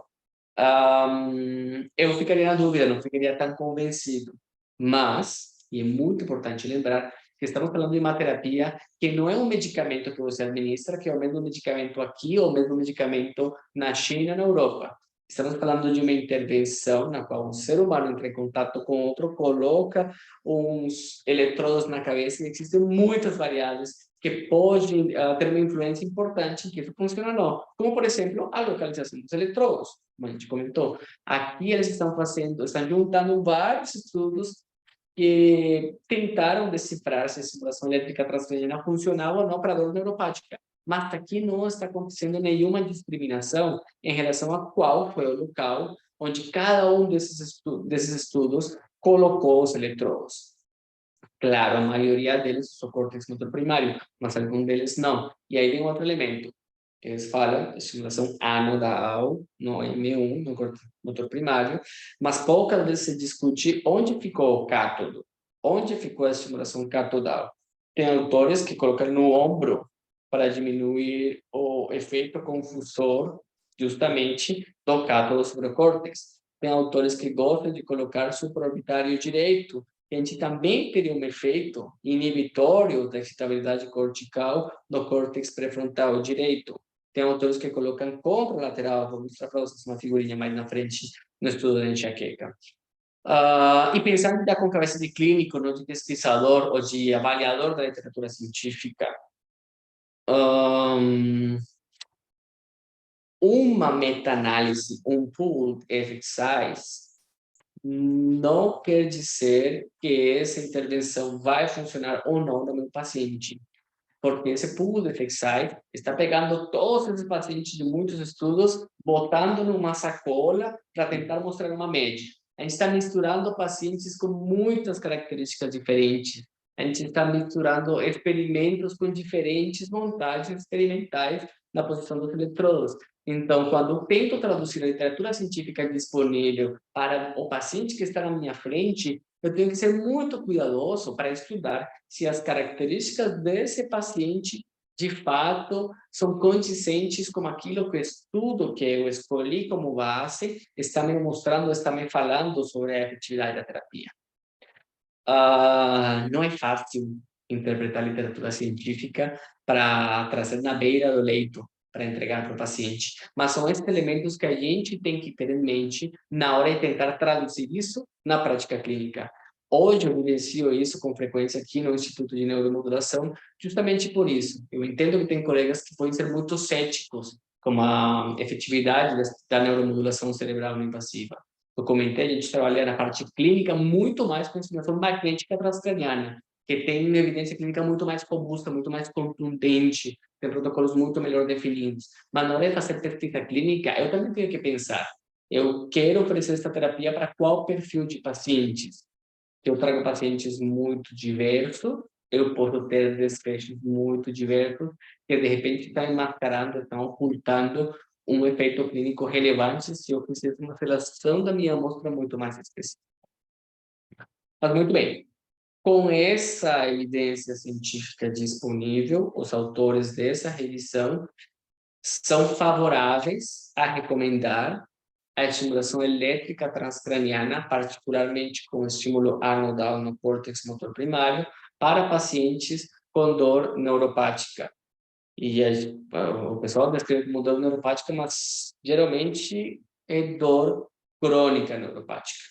Speaker 2: eu ficaria na dúvida, não ficaria tão convencido. Mas, e é muito importante lembrar, que estamos falando de uma terapia que não é um medicamento que você administra, que é o mesmo medicamento aqui ou o mesmo medicamento na China, na Europa. Estamos falando de uma intervenção na qual um ser humano entra em contato com outro, coloca uns eletrodos na cabeça, e existem muitas variáveis que pode ter uma influência importante em que isso funciona ou não. Como, por exemplo, a localização dos eletrodos, como a gente comentou. Aqui eles estão juntando vários estudos que tentaram decifrar se a estimulação elétrica transcraniana funcionava ou não para a dor neuropática. Mas aqui não está acontecendo nenhuma discriminação em relação a qual foi o local onde cada um desses estudos colocou os eletrodos. Claro, a maioria deles usou córtex motor primário, mas algum deles não. E aí vem outro elemento. Eles falam de estimulação anodal, no M1, no córtex motor primário, mas poucas vezes se discute onde ficou o cátodo, onde ficou a estimulação catodal. Tem autores que colocam no ombro para diminuir o efeito confusor justamente do cátodo sobre o córtex. Tem autores que gostam de colocar supraorbitário direito, a gente também teria um efeito inibitório da excitabilidade cortical no córtex pré-frontal direito. Tem autores que colocam contralateral, vou mostrar para vocês uma figurinha mais na frente no estudo da enxaqueca. E pensando da conversa de clínico, não de pesquisador ou de avaliador da literatura científica, uma meta-análise, um pooled effect size, não quer dizer que essa intervenção vai funcionar ou não no meu paciente, porque esse pool de effect size está pegando todos esses pacientes de muitos estudos, botando numa sacola para tentar mostrar uma média. A gente está misturando pacientes com muitas características diferentes. A gente está misturando experimentos com diferentes montagens experimentais na posição dos eletrodos. Então, quando eu tento traduzir a literatura científica disponível para o paciente que está na minha frente, eu tenho que ser muito cuidadoso para estudar se as características desse paciente, de fato, são condizentes com aquilo que o estudo que eu escolhi como base está me mostrando, está me falando sobre a efetividade da terapia. Não é fácil interpretar literatura científica para trazer na beira do leito, para entregar para o paciente. Mas são esses elementos que a gente tem que ter em mente na hora de tentar traduzir isso na prática clínica. Hoje eu vivencio isso com frequência aqui no Instituto de Neuromodulação, justamente por isso. Eu entendo que tem colegas que podem ser muito céticos com a efetividade da neuromodulação cerebral não invasiva. Eu comentei, a gente trabalha na parte clínica muito mais com estimulação magnética transcraniana, que tem uma evidência clínica muito mais robusta, muito mais contundente, tem protocolos muito melhor definidos. Mas na hora de fazer pesquisa clínica, eu também tenho que pensar, eu quero oferecer esta terapia para qual perfil de pacientes? Eu trago pacientes muito diversos, eu posso ter desfechos muito diversos, que de repente estão enmascarando, estão ocultando um efeito clínico relevante se eu fizesse uma seleção da minha amostra muito mais específica. Mas muito bem, com essa evidência científica disponível, os autores dessa revisão são favoráveis a recomendar a estimulação elétrica transcraniana, particularmente com estímulo anodal no córtex motor primário, para pacientes com dor neuropática. E o pessoal descreve como dor neuropática, mas geralmente é dor crônica neuropática.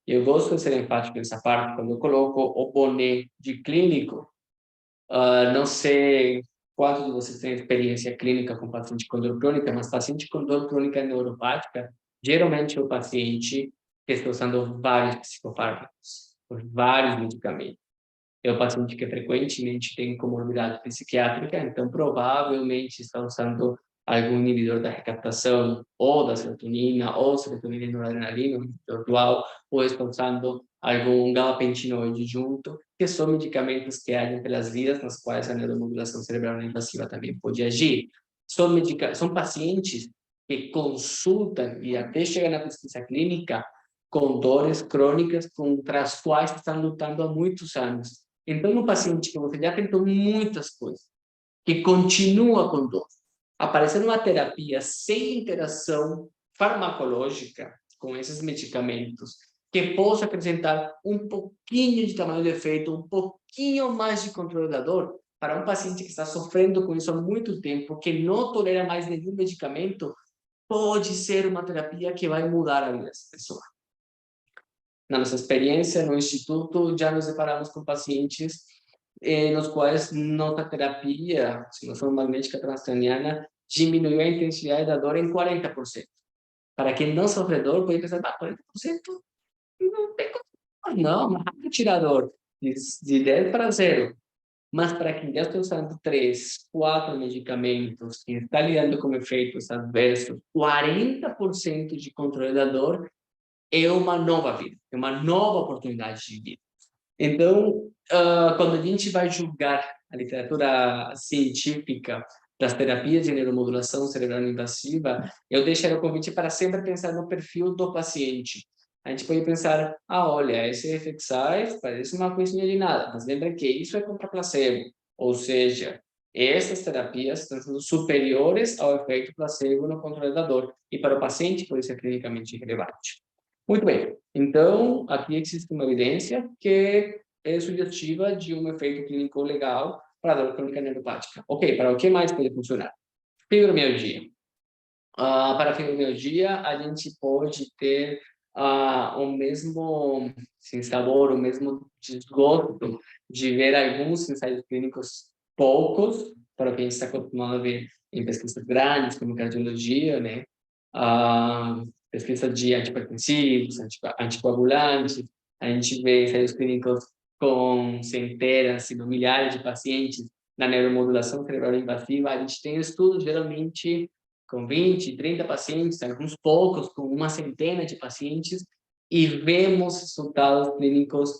Speaker 2: Eu gosto de ser enfático nessa parte, quando eu coloco o boné de clínico, não sei quantos de vocês têm experiência clínica com paciente com dor crônica, mas paciente com dor crônica neuropática, geralmente é o paciente que está usando vários psicofármacos, vários medicamentos. É o paciente que frequentemente tem comorbidade psiquiátrica, então provavelmente está usando algum inibidor da recaptação, ou da serotonina, ou serotonina e noradrenalina, um inibidor dual, ou está usando algum gabapentinoide junto, que são medicamentos que agem pelas vias nas quais a neuromodulação cerebral não invasiva também pode agir. São pacientes que consultam e até chegam na pesquisa clínica com dores crônicas contra as quais estão lutando há muitos anos. Então, um paciente que você já tentou muitas coisas, que continua com dor, aparecer uma terapia sem interação farmacológica com esses medicamentos, que possa acrescentar um pouquinho de tamanho de efeito, um pouquinho mais de controle da dor, para um paciente que está sofrendo com isso há muito tempo, que não tolera mais nenhum medicamento, pode ser uma terapia que vai mudar a vida dessa pessoa. Na nossa experiência no instituto, já nos deparamos com pacientes nos quais nossa terapia, estimulação magnética transcraniana, diminuiu a intensidade da dor em 40%. Para quem não sofre dor, pode pensar, 40% não tem como, não, rápido tirador, de 10 para 0. Mas para quem já está usando 3, 4 medicamentos, que está lidando com efeitos adversos, 40% de controle da dor é uma nova vida, é uma nova oportunidade de vida. Então, quando a gente vai julgar a literatura científica das terapias de neuromodulação cerebral invasiva, eu deixaria o convite para sempre pensar no perfil do paciente. A gente pode pensar, olha, esse effect size parece uma coisinha de nada, mas lembra que isso é contra placebo, ou seja, essas terapias estão sendo superiores ao efeito placebo no controle da dor, e para o paciente pode ser clinicamente relevante. Muito bem, então aqui existe uma evidência que é sugestiva de um efeito clínico legal para a dor crônica neuropática. Ok, para o que mais pode funcionar? Fibromialgia. Para a fibromialgia, a gente pode ter o mesmo sabor, o mesmo desgosto de ver alguns ensaios clínicos poucos, para o que a gente está acostumado a ver em pesquisas grandes, como cardiologia, né? Pesquisa de antihipertensivos, anticoagulantes, a gente vê ensaios clínicos com centenas, se não milhares de pacientes na neuromodulação cerebral invasiva. A gente tem estudos, geralmente, com 20, 30 pacientes, alguns poucos, com uma centena de pacientes, e vemos resultados clínicos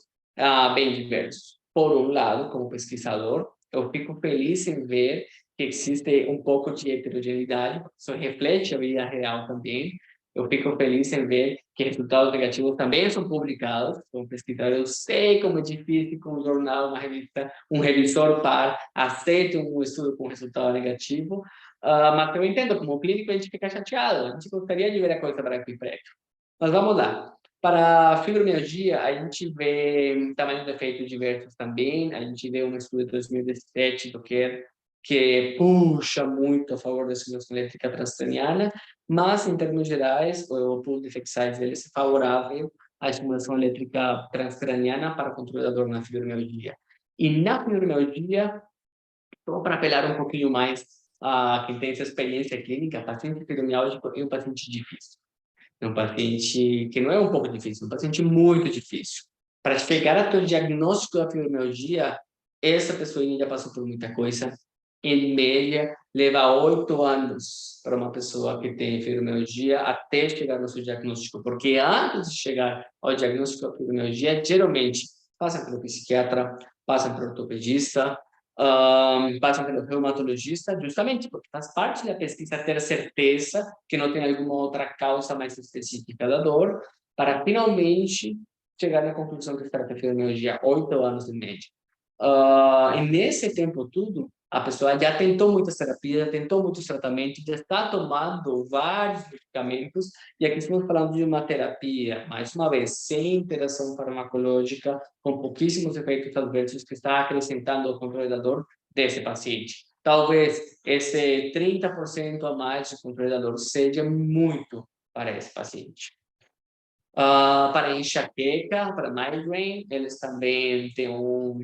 Speaker 2: bem diversos. Por um lado, como pesquisador, eu fico feliz em ver que existe um pouco de heterogeneidade, isso reflete a vida real também. Eu fico feliz em ver que resultados negativos também são publicados. Como pesquisador, eu sei como é difícil que um jornal, uma revista, um revisor par aceite um estudo com resultado negativo, mas eu entendo, como clínico, a gente fica chateado, a gente gostaria de ver a coisa branco e preto. Mas vamos lá. Para fibromialgia, a gente vê tamanho de efeito diversos também. A gente vê um estudo de 2017 do Kerr, que puxa muito a favor da estimulação elétrica transcraniana, mas, em termos gerais, o pool de effect size dele é favorável à estimulação elétrica transcraniana para controle da dor na fibromialgia. E na fibromialgia, só para apelar um pouquinho mais a quem tem essa experiência clínica, paciente fibromialgico é um paciente difícil. É um paciente que não é um pouco difícil, é um paciente muito difícil. Para chegar até o diagnóstico da fibromialgia, essa pessoa ainda passou por muita coisa. Em média, leva 8 anos para uma pessoa que tem fibromialgia até chegar no seu diagnóstico, porque antes de chegar ao diagnóstico da fibromialgia, geralmente passa pelo psiquiatra, passa pelo ortopedista, passam pelo reumatologista, justamente porque faz parte da pesquisa ter certeza que não tem alguma outra causa mais específica da dor, para finalmente chegar na conclusão que está com fibromialgia, 8 anos de média. E nesse tempo todo, a pessoa já tentou muitas terapias, tentou muitos tratamentos, já está tomando vários medicamentos, e aqui estamos falando de uma terapia, mais uma vez, sem interação farmacológica, com pouquíssimos efeitos adversos, que está acrescentando ao controle da dor desse paciente. Talvez esse 30% a mais de controle da dor seja muito para esse paciente. Para enxaqueca, para migraine, eles também têm um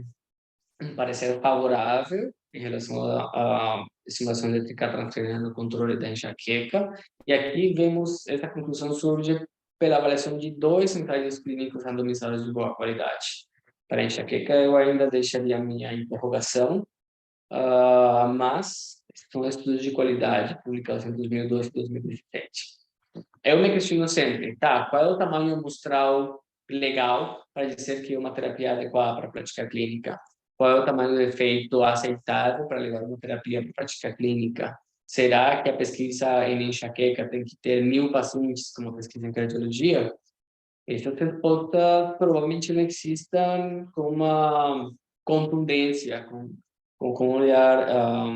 Speaker 2: parecer favorável em relação à estimulação elétrica transcraniana no controle da enxaqueca. E aqui vemos, essa conclusão surge pela avaliação de 2 ensaios clínicos randomizados de boa qualidade. Para a enxaqueca, eu ainda deixaria a minha interrogação, mas são estudos de qualidade, publicados em 2012 e 2017. Eu me questiono sempre, qual é o tamanho amostral legal para dizer que é uma terapia adequada para a prática clínica? Qual é o tamanho do efeito aceitável para levar uma terapia para a prática clínica? Será que a pesquisa em enxaqueca tem que ter 1.000 pacientes, como a pesquisa em cardiologia? Essas respostas provavelmente não existam com uma contundência, com um olhar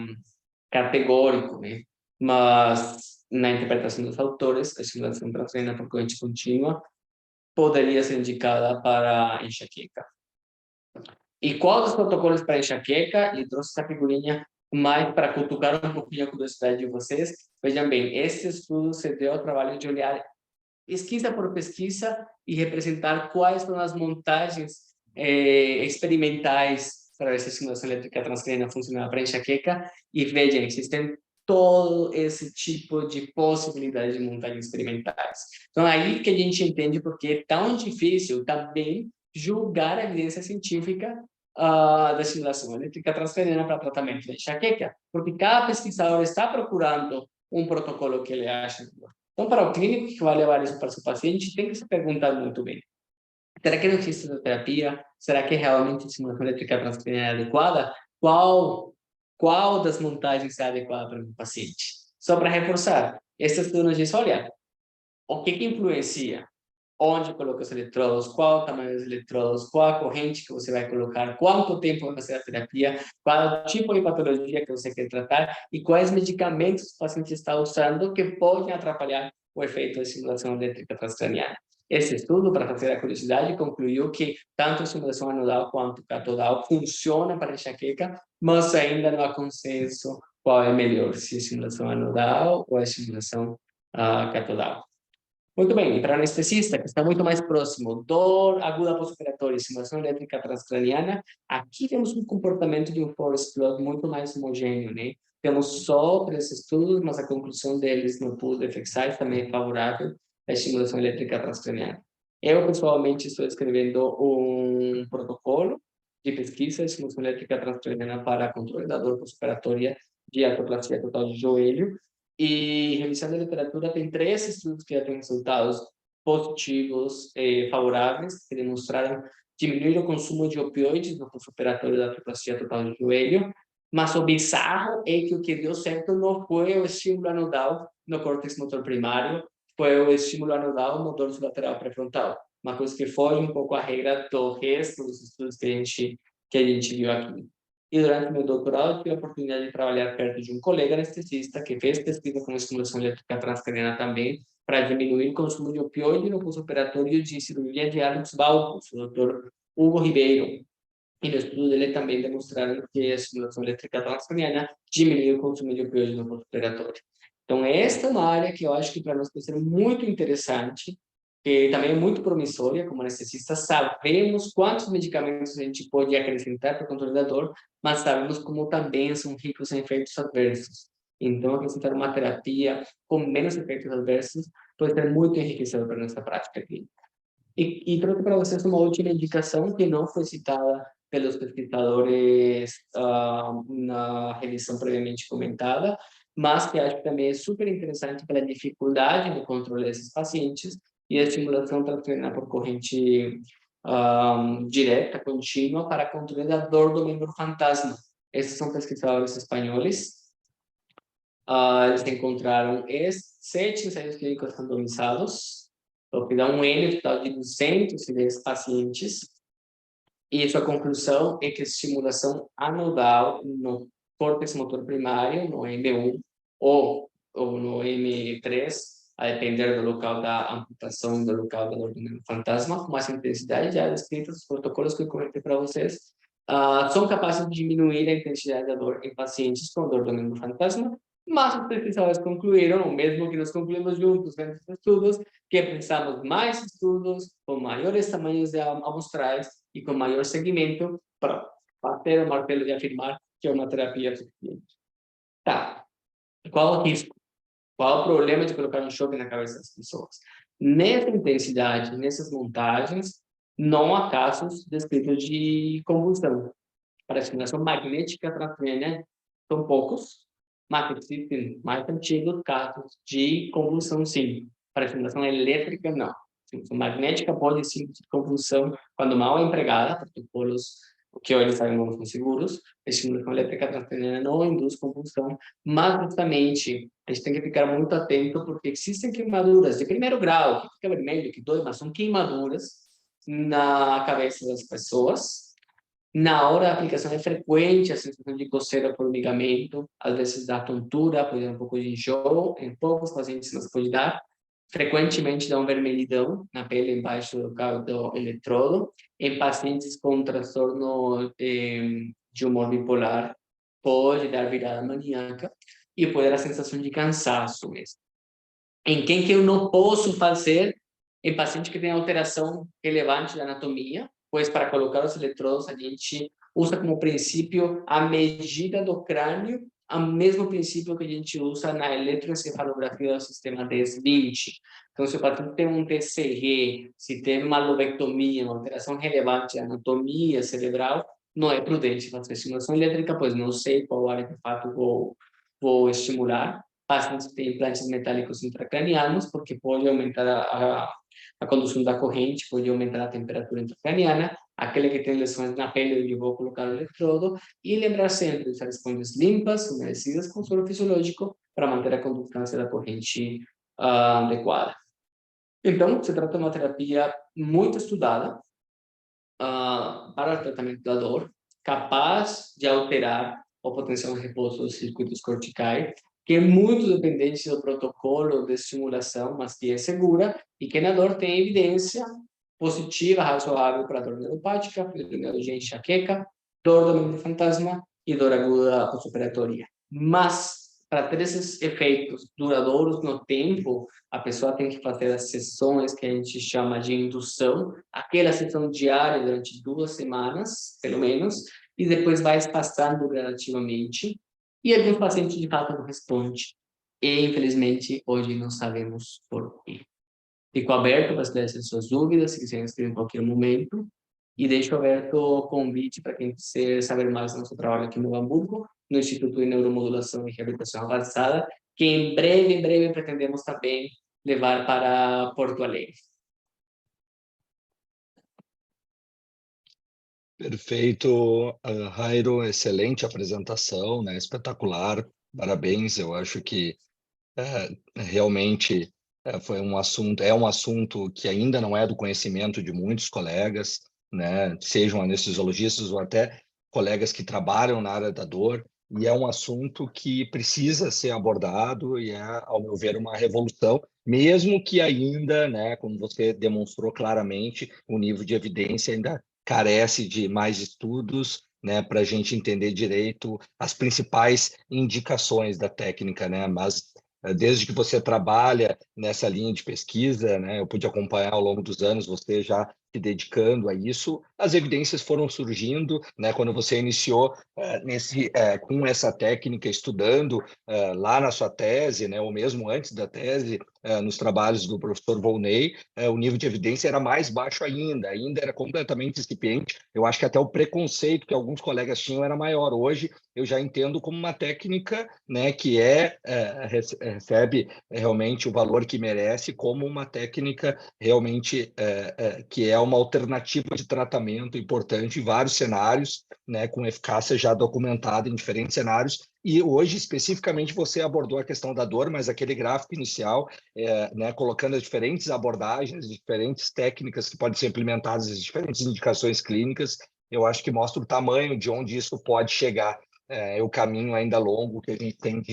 Speaker 2: categórico, né? Mas, na interpretação dos autores, a estimulação transcraniana por corrente contínua poderia ser indicada para enxaqueca. E qual dos protocolos para enxaqueca? E trouxe essa figurinha mais para cutucar um pouquinho a curiosidade de vocês. Vejam bem, esse estudo se deu ao trabalho de olhar pesquisa por pesquisa e representar quais são as montagens experimentais para ver se a estimulação elétrica transcraniana funcionava para enxaqueca, e vejam, existem todo esse tipo de possibilidades de montagens experimentais. Então, aí que a gente entende porque é tão difícil também julgar a evidência científica da estimulação elétrica transcraniana para tratamento de enxaqueca, porque cada pesquisador está procurando um protocolo que ele acha melhor. Então, para o clínico que vai levar isso para o seu paciente, tem que se perguntar muito bem: será que não existe essa terapia? Será que realmente a estimulação elétrica transcraniana é adequada? Qual das montagens é adequada para o paciente? Só para reforçar, esse estudo nos diz, olha, o que influencia? Onde coloca os eletrodos, qual o tamanho dos eletrodos, qual a corrente que você vai colocar, quanto tempo vai fazer a terapia, qual o tipo de patologia que você quer tratar e quais medicamentos o paciente está usando que podem atrapalhar o efeito da estimulação elétrica transcraniana. Esse estudo, para fazer a curiosidade, concluiu que tanto a estimulação anodal quanto catodal funciona para enxaqueca, mas ainda não há consenso qual é melhor, se a estimulação anodal ou a estimulação catodal. Muito bem, e para o anestesista, que está muito mais próximo, dor aguda pós-operatória, estimulação elétrica transcraniana, aqui temos um comportamento de um forest plot muito mais homogêneo, né? Temos só 3 estudos, mas a conclusão deles no pool de effect size também é favorável à estimulação elétrica transcraniana. Eu, pessoalmente, estou escrevendo um protocolo de pesquisa de estimulação elétrica transcraniana para controle da dor pós-operatória de artroplastia total de joelho, e revisando a literatura, tem 3 estudos que já têm resultados positivos, favoráveis, que demonstraram diminuir o consumo de opioides no pós-operatório da artroplastia total do joelho, mas o bizarro é que o que deu certo não foi o estímulo anodal no córtex motor primário, foi o estímulo anodal no dorso lateral pré-frontal, uma coisa que foge um pouco a regra do resto dos estudos que a gente viu aqui. E durante meu doutorado, tive a oportunidade de trabalhar perto de um colega anestesista que fez pesquisa com estimulação elétrica transcraniana também, para diminuir o consumo de opioide no pós-operatório de cirurgia de hálux valgus, o Dr. Hugo Ribeiro. E no estudo dele também demonstraram que a estimulação elétrica transcraniana diminuiu o consumo de opioide no pós-operatório. Então, esta é uma área que eu acho que para nós pode ser muito interessante, que também é muito promissória. Como anestesista, sabemos quantos medicamentos a gente pode acrescentar para o controle da dor, mas sabemos como também são ricos em efeitos adversos. Então, acrescentar uma terapia com menos efeitos adversos pode ser muito enriquecedor para a nossa prática clínica. E trouxe para vocês uma última indicação que não foi citada pelos pesquisadores na revisão previamente comentada, mas que acho que também é super interessante pela dificuldade de controle desses pacientes e a estimulação transcraniana por corrente direta, contínua, para controle da dor do membro fantasma. Esses são pesquisadores espanhóis. Eles encontraram 7 ensaios clínicos randomizados, o que dá um N total de 210 pacientes, e sua conclusão é que a estimulação anodal no córtex motor primário, no M1 ou no M3, a depender do local da amputação, do local da dor do membro fantasma, com mais intensidade, já descritas os protocolos que eu comentei para vocês, são capazes de diminuir a intensidade da dor em pacientes com dor do membro fantasma, mas os pesquisadores concluíram, o mesmo que nós concluímos juntos nesses estudos, que precisamos mais estudos com maiores tamanhos de amostrais e com maior segmento para bater o martelo e afirmar que é uma terapia eficiente. Tá. Qual o risco? Qual o problema de colocar um choque na cabeça das pessoas? Nessa intensidade, nessas montagens, não há casos descritos de convulsão. Para a estimulação magnética transcraniana, são poucos, mas existem mais antigos casos de convulsão, sim. Para a estimulação elétrica, não. A estimulação magnética pode sim ter convulsão quando mal empregada, protocolos que hoje sabemos não são seguros. A estimulação elétrica transcraniana não induz convulsão, mas justamente a gente tem que ficar muito atento, porque existem queimaduras de primeiro grau, que fica vermelho, que dói, mas são queimaduras na cabeça das pessoas. Na hora da aplicação é frequente a sensação de coceira, formigamento, às vezes dá tontura, pode dar um pouco de enjoo, em poucos pacientes não pode dar. Frequentemente dá uma vermelhidão na pele embaixo do local do eletrodo. Em pacientes com transtorno de humor bipolar, pode dar virada maníaca e pode dar a sensação de cansaço mesmo. Em quem que eu não posso fazer? Em paciente que tem alteração relevante da anatomia, pois para colocar os eletrodos a gente usa como princípio a medida do crânio, o mesmo princípio que a gente usa na eletroencefalografia do sistema 10-20. Então, se o paciente tem um TCG, se tem uma lobectomia, uma alteração relevante da anatomia cerebral, não é prudente fazer estimulação elétrica, pois não sei qual área de fato vou estimular. Pacientes que têm implantes metálicos intracranianos, porque pode aumentar a condução da corrente, pode aumentar a temperatura intracraniana. Aquele que tem lesões na pele, eu vou colocar o eletrodo. E lembrar sempre de usar esponjas limpas, umedecidas com soro fisiológico, para manter a condutância da corrente adequada. Então, se trata de uma terapia muito estudada para o tratamento da dor, capaz de alterar o potencial de repouso dos circuitos corticais, que é muito dependente do protocolo de estimulação, mas que é segura e que na dor tem evidência positiva, razoável para dor neuropática, fibromialgia, enxaqueca, dor do mente fantasma e dor aguda pós-operatória. Mas, para ter esses efeitos duradouros no tempo, a pessoa tem que fazer as sessões que a gente chama de indução, aquela sessão diária durante 2 semanas, pelo menos, e depois vai espaçando gradativamente, e alguns pacientes de fato não respondem. E, infelizmente, hoje não sabemos por quê. Fico aberto para esclarecer suas dúvidas, se quiserem escrever em qualquer momento, e deixo aberto o convite para quem quiser saber mais do nosso trabalho aqui no Hamburgo, no Instituto de Neuromodulação e Reabilitação Avançada, que em breve pretendemos também levar para Porto Alegre.
Speaker 1: Perfeito, Jairo, excelente apresentação, né? Espetacular, parabéns. Eu acho que realmente foi é um assunto que ainda não é do conhecimento de muitos colegas, né? Sejam anestesiologistas ou até colegas que trabalham na área da dor, e é um assunto que precisa ser abordado e é, ao meu ver, uma revolução, mesmo que ainda, né, como você demonstrou claramente, o nível de evidência ainda carece de mais estudos, né, para a gente entender direito as principais indicações da técnica, né? Mas desde que você trabalha nessa linha de pesquisa, né, eu pude acompanhar ao longo dos anos você já se dedicando a isso, as evidências foram surgindo, né, quando você iniciou com essa técnica, estudando lá na sua tese, né, ou mesmo antes da tese, nos trabalhos do professor Volney, o nível de evidência era mais baixo ainda era completamente incipiente. Eu acho que até o preconceito que alguns colegas tinham era maior. Hoje, eu já entendo como uma técnica, né, que recebe realmente o valor que merece, como uma técnica realmente que é uma alternativa de tratamento importante em vários cenários, né, com eficácia já documentada em diferentes cenários. E hoje, especificamente, você abordou a questão da dor, mas aquele gráfico inicial, né, colocando as diferentes abordagens, diferentes técnicas que podem ser implementadas, as diferentes indicações clínicas, eu acho que mostra o tamanho de onde isso pode chegar. É o caminho ainda longo que a gente tem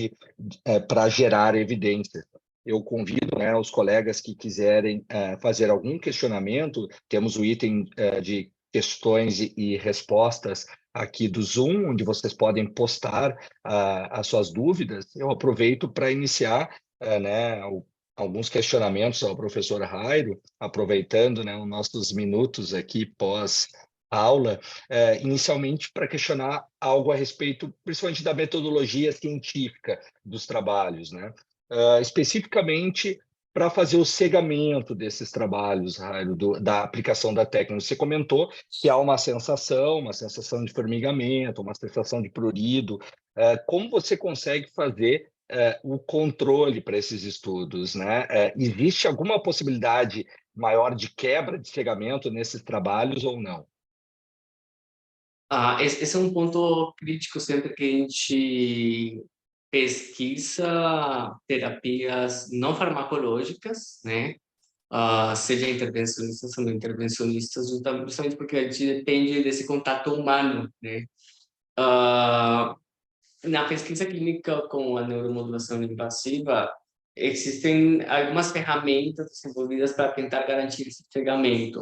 Speaker 1: para gerar evidência. Eu convido, né, os colegas que quiserem fazer algum questionamento, temos o item de questões e respostas aqui do Zoom, onde vocês podem postar as suas dúvidas. Eu aproveito para iniciar né, alguns questionamentos ao professor Jairo, aproveitando, né, os nossos minutos aqui pós-aula, inicialmente para questionar algo a respeito, principalmente da metodologia científica dos trabalhos, né? Especificamente para fazer o cegamento desses trabalhos, Jairo, da aplicação da técnica. Você comentou que há uma sensação de formigamento, uma sensação de prurido. Como você consegue fazer o controle para esses estudos, né? Existe alguma possibilidade maior de quebra de cegamento nesses trabalhos ou não?
Speaker 2: Esse é um ponto crítico sempre que a gente pesquisa terapias não farmacológicas, né? Seja intervencionistas ou não intervencionistas, justamente porque a gente depende desse contato humano, né? Na pesquisa clínica com a neuromodulação invasiva, existem algumas ferramentas desenvolvidas para tentar garantir esse cegamento.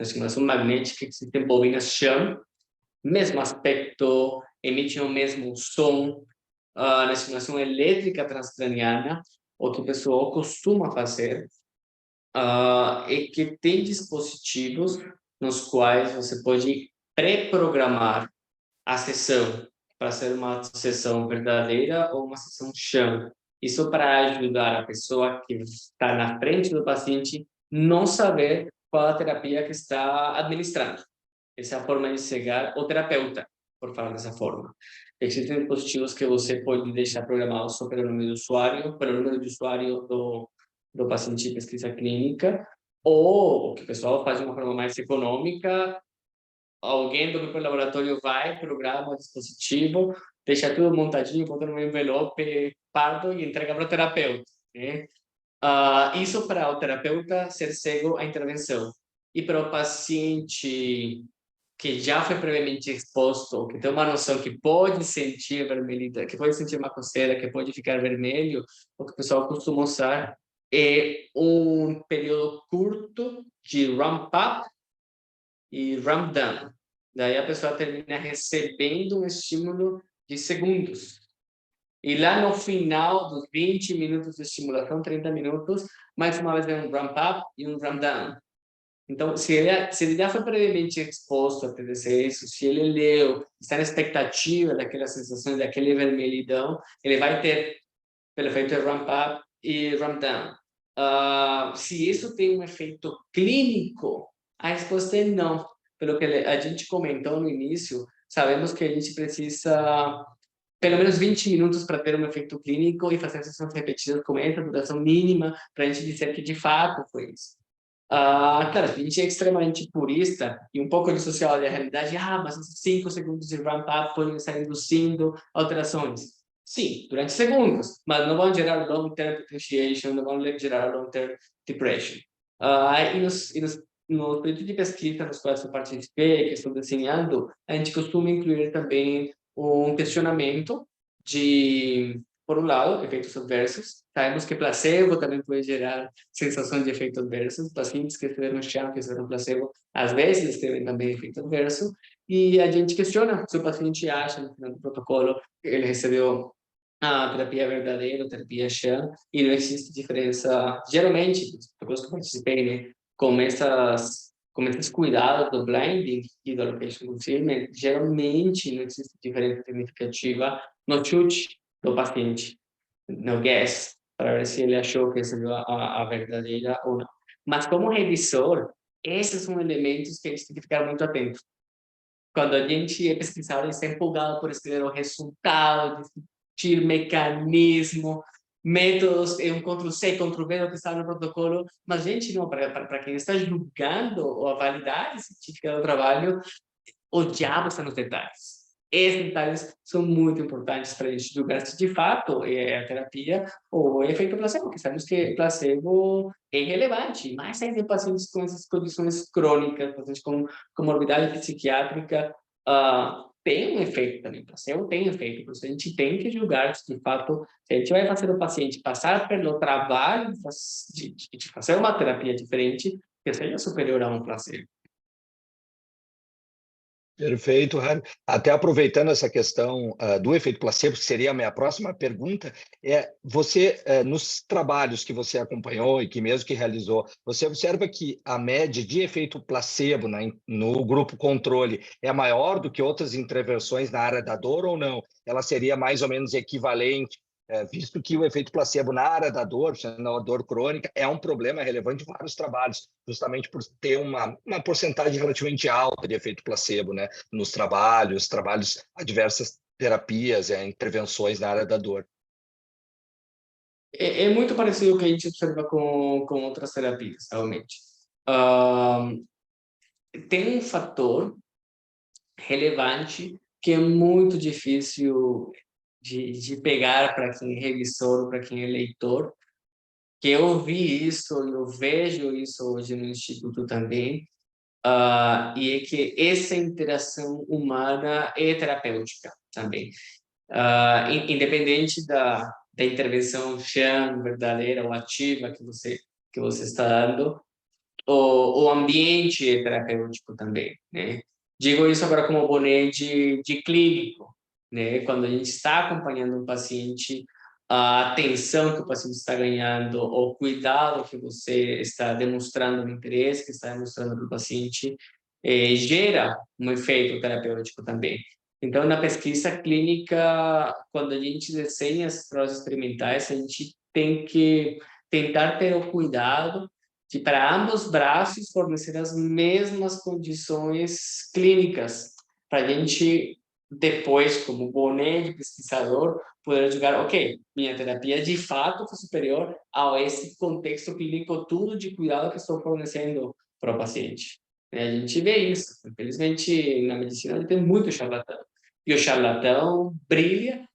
Speaker 2: Na estimulação magnética existem bobinas Shan, mesmo aspecto, emitem o mesmo som. Na estimulação elétrica transcraniana, o que o pessoal costuma fazer é que tem dispositivos nos quais você pode pré-programar a sessão para ser uma sessão verdadeira ou uma sessão chão. Isso para ajudar a pessoa que está na frente do paciente não saber qual a terapia que está administrando. Essa é a forma de chegar ao terapeuta, por falar dessa forma. Existem dispositivos que você pode deixar programados só pelo número de usuário, pelo número de usuário do paciente de pesquisa clínica, ou o que o pessoal faz de uma forma mais econômica, alguém do grupo de laboratório vai, programa o dispositivo, deixa tudo montadinho, bota no envelope pardo e entrega para o terapeuta, né? Isso para o terapeuta ser cego à intervenção. E para o paciente que já foi previamente exposto, que tem uma noção que pode sentir vermelhidão, que pode sentir uma coceira, que pode ficar vermelho, o que o pessoal costuma usar é um período curto de ramp-up e ramp-down. Daí a pessoa termina recebendo um estímulo de segundos. E lá no final dos 20 minutos de estimulação, 30 minutos, mais uma vez vem um ramp-up e um ramp-down. Então, se ele já foi previamente exposto a TDC, se ele leu, está na expectativa daquela sensação, daquele vermelhidão, ele vai ter, pelo efeito ramp-up e ramp-down. Se isso tem um efeito clínico, a resposta é não. Pelo que a gente comentou no início, sabemos que a gente precisa pelo menos 20 minutos para ter um efeito clínico e fazer sessões repetidas com essa duração mínima para a gente dizer que de fato foi isso. Claro, a gente é extremamente purista e um pouco dissociado da realidade. Mas esses 5 segundos de ramp-up podem estar induzindo alterações. Sim, durante segundos, mas não vão gerar long-term potentiation, não vão gerar long-term depression. Nos períodos de pesquisa nos quais eu participei, que estou desenhando, a gente costuma incluir também um questionamento de, por um lado, efeitos adversos. Sabemos que placebo também pode gerar sensação de efeito adverso. Pacientes que estiveram chão, que estiveram placebo, às vezes têm também efeito adverso. E a gente questiona se o paciente acha, no final do protocolo, que ele recebeu a terapia verdadeira, terapia sham, e não existe diferença. Geralmente, depois que eu participei, né, com esses cuidados do blinding e do location concealment, geralmente não existe diferença significativa no chute do paciente, no guess, para ver se ele achou que recebeu a verdadeira ou não. Mas como revisor, esses são elementos que a gente tem que ficar muito atento. Quando a gente é pesquisador, a gente está empolgado por escrever o resultado, discutir mecanismo, métodos, um Ctrl+C, Ctrl+V do que está no protocolo, mas, gente, não, para quem está julgando a validade científica do trabalho, o diabo está nos detalhes. Esses detalhes são muito importantes para a gente julgar se de fato é a terapia ou é efeito placebo, porque sabemos que placebo é relevante, mas ainda em pacientes com essas condições crônicas, pacientes com comorbidade psiquiátrica, tem um efeito também, placebo tem efeito, por isso a gente tem que julgar se de fato, se a gente vai fazer o paciente passar pelo trabalho de fazer uma terapia diferente, que seja superior a um placebo.
Speaker 1: Perfeito, Harry. Até aproveitando essa questão do efeito placebo, que seria a minha próxima pergunta, você, nos trabalhos que você acompanhou e que mesmo que realizou, você observa que a média de efeito placebo no grupo controle é maior do que outras intervenções na área da dor ou não? Ela seria mais ou menos equivalente, visto que o efeito placebo na área da dor, na dor crônica, é um problema relevante em vários trabalhos, justamente por ter uma porcentagem relativamente alta de efeito placebo, né, nos trabalhos a diversas terapias, intervenções na área da dor.
Speaker 2: É muito parecido com o que a gente observa com outras terapias, realmente. Tem um fator relevante que é muito difícil de pegar para quem é revisor, para quem é leitor, que eu vi isso, eu vejo isso hoje no Instituto também, e é que essa interação humana é terapêutica também. Independente da intervenção sham, verdadeira ou ativa que você está dando, o ambiente é terapêutico também, né? Digo isso agora como boné de clínico, né? Quando a gente está acompanhando um paciente, a atenção que o paciente está ganhando, o cuidado que você está demonstrando, o interesse que está demonstrando para o paciente, gera um efeito terapêutico também. Então, na pesquisa clínica, quando a gente desenha as provas experimentais, a gente tem que tentar ter o cuidado de, para ambos braços, fornecer as mesmas condições clínicas, para a gente, depois, como boné de pesquisador, poder julgar, ok, minha terapia de fato foi superior a esse contexto clínico, tudo de cuidado que estou fornecendo para o paciente. A gente vê isso. Infelizmente, na medicina, a gente tem muito charlatão. E o charlatão brilha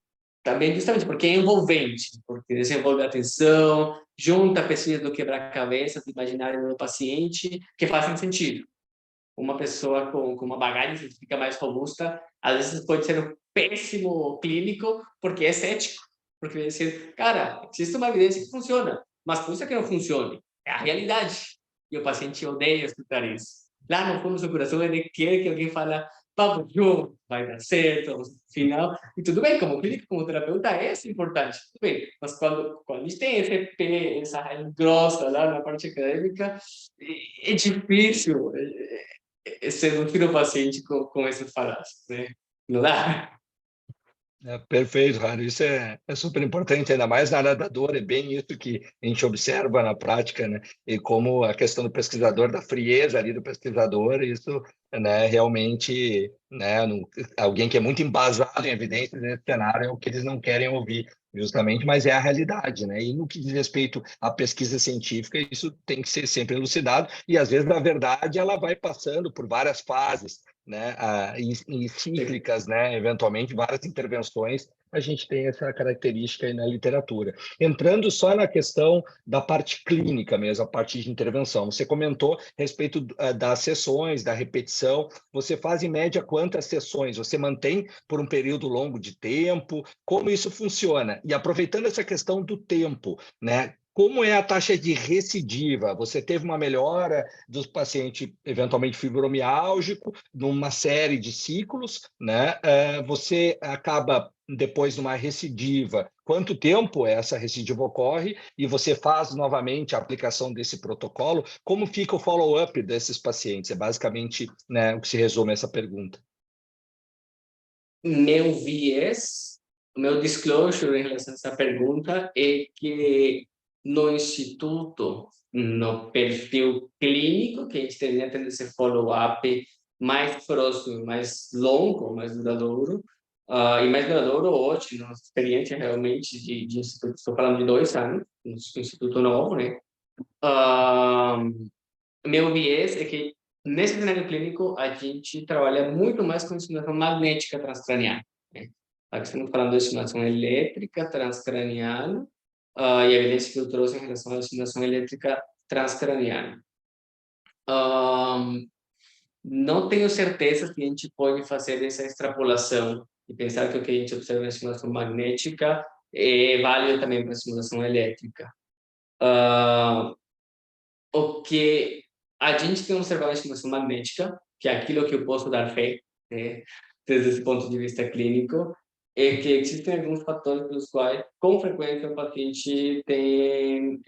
Speaker 2: também justamente porque é envolvente, porque desenvolve a atenção, junta pecinhas do quebra-cabeça do imaginário do paciente que fazem sentido. Uma pessoa com uma bagagem científica mais robusta, às vezes pode ser um péssimo clínico porque é cético. Porque vai dizer, cara, existe uma evidência que funciona, mas por isso é que não funcione. É a realidade. E o paciente odeia escutar isso. Lá no fundo do seu coração, ele quer que alguém fale, vamos junto, vai dar certo, vamos no final. E tudo bem, como clínico, como terapeuta, é importante. Tudo bem, mas quando a gente tem esse pé, essa raiz grossa lá na parte acadêmica, é difícil seduzir o paciente com essas falácias, né? Não dá?
Speaker 1: Perfeito, Rádio. Isso é super importante, ainda mais na área da dor, é bem isso que a gente observa na prática, né? E como a questão do pesquisador, da frieza ali do pesquisador, isso, né, realmente, né, alguém que é muito embasado em evidências nesse cenário é o que eles não querem ouvir, justamente, mas é a realidade, né? E no que diz respeito à pesquisa científica, isso tem que ser sempre elucidado, e às vezes, na verdade, ela vai passando por várias fases, né, em cíclicas, né, eventualmente várias intervenções, a gente tem essa característica aí na literatura. Entrando só na questão da parte clínica mesmo, a parte de intervenção. Você comentou a respeito das sessões, da repetição. Você faz em média quantas sessões? Você mantém por um período longo de tempo? Como isso funciona? E aproveitando essa questão do tempo, né? Como é a taxa de recidiva? Você teve uma melhora do paciente eventualmente fibromialgico numa série de ciclos, né? Você acaba depois numa recidiva. Quanto tempo essa recidiva ocorre e você faz novamente a aplicação desse protocolo? Como fica o follow-up desses pacientes? É basicamente, né, o que se resume a essa pergunta.
Speaker 2: Meu viés, o meu disclosure em relação a essa pergunta é que no instituto, no perfil clínico, que a gente teria tendo esse follow-up mais próximo, mais longo, mais duradouro, e mais duradouro hoje, nossa experiência realmente de instituto, estou falando de 2 anos, no instituto novo, né? Meu viés é que nesse cenário clínico a gente trabalha muito mais com estimulação magnética transcraniana, né? Aqui estamos falando de estimulação elétrica transcraniana, e a evidência que eu trouxe em relação à estimulação elétrica transcraniana. Não tenho certeza se a gente pode fazer essa extrapolação e pensar que o que a gente observa na estimulação magnética é válido também para a estimulação elétrica. O que a gente tem observado na estimulação magnética, que é aquilo que eu posso dar fé, né, desde esse ponto de vista clínico, é que existem alguns fatores pelos quais, com frequência, o paciente tem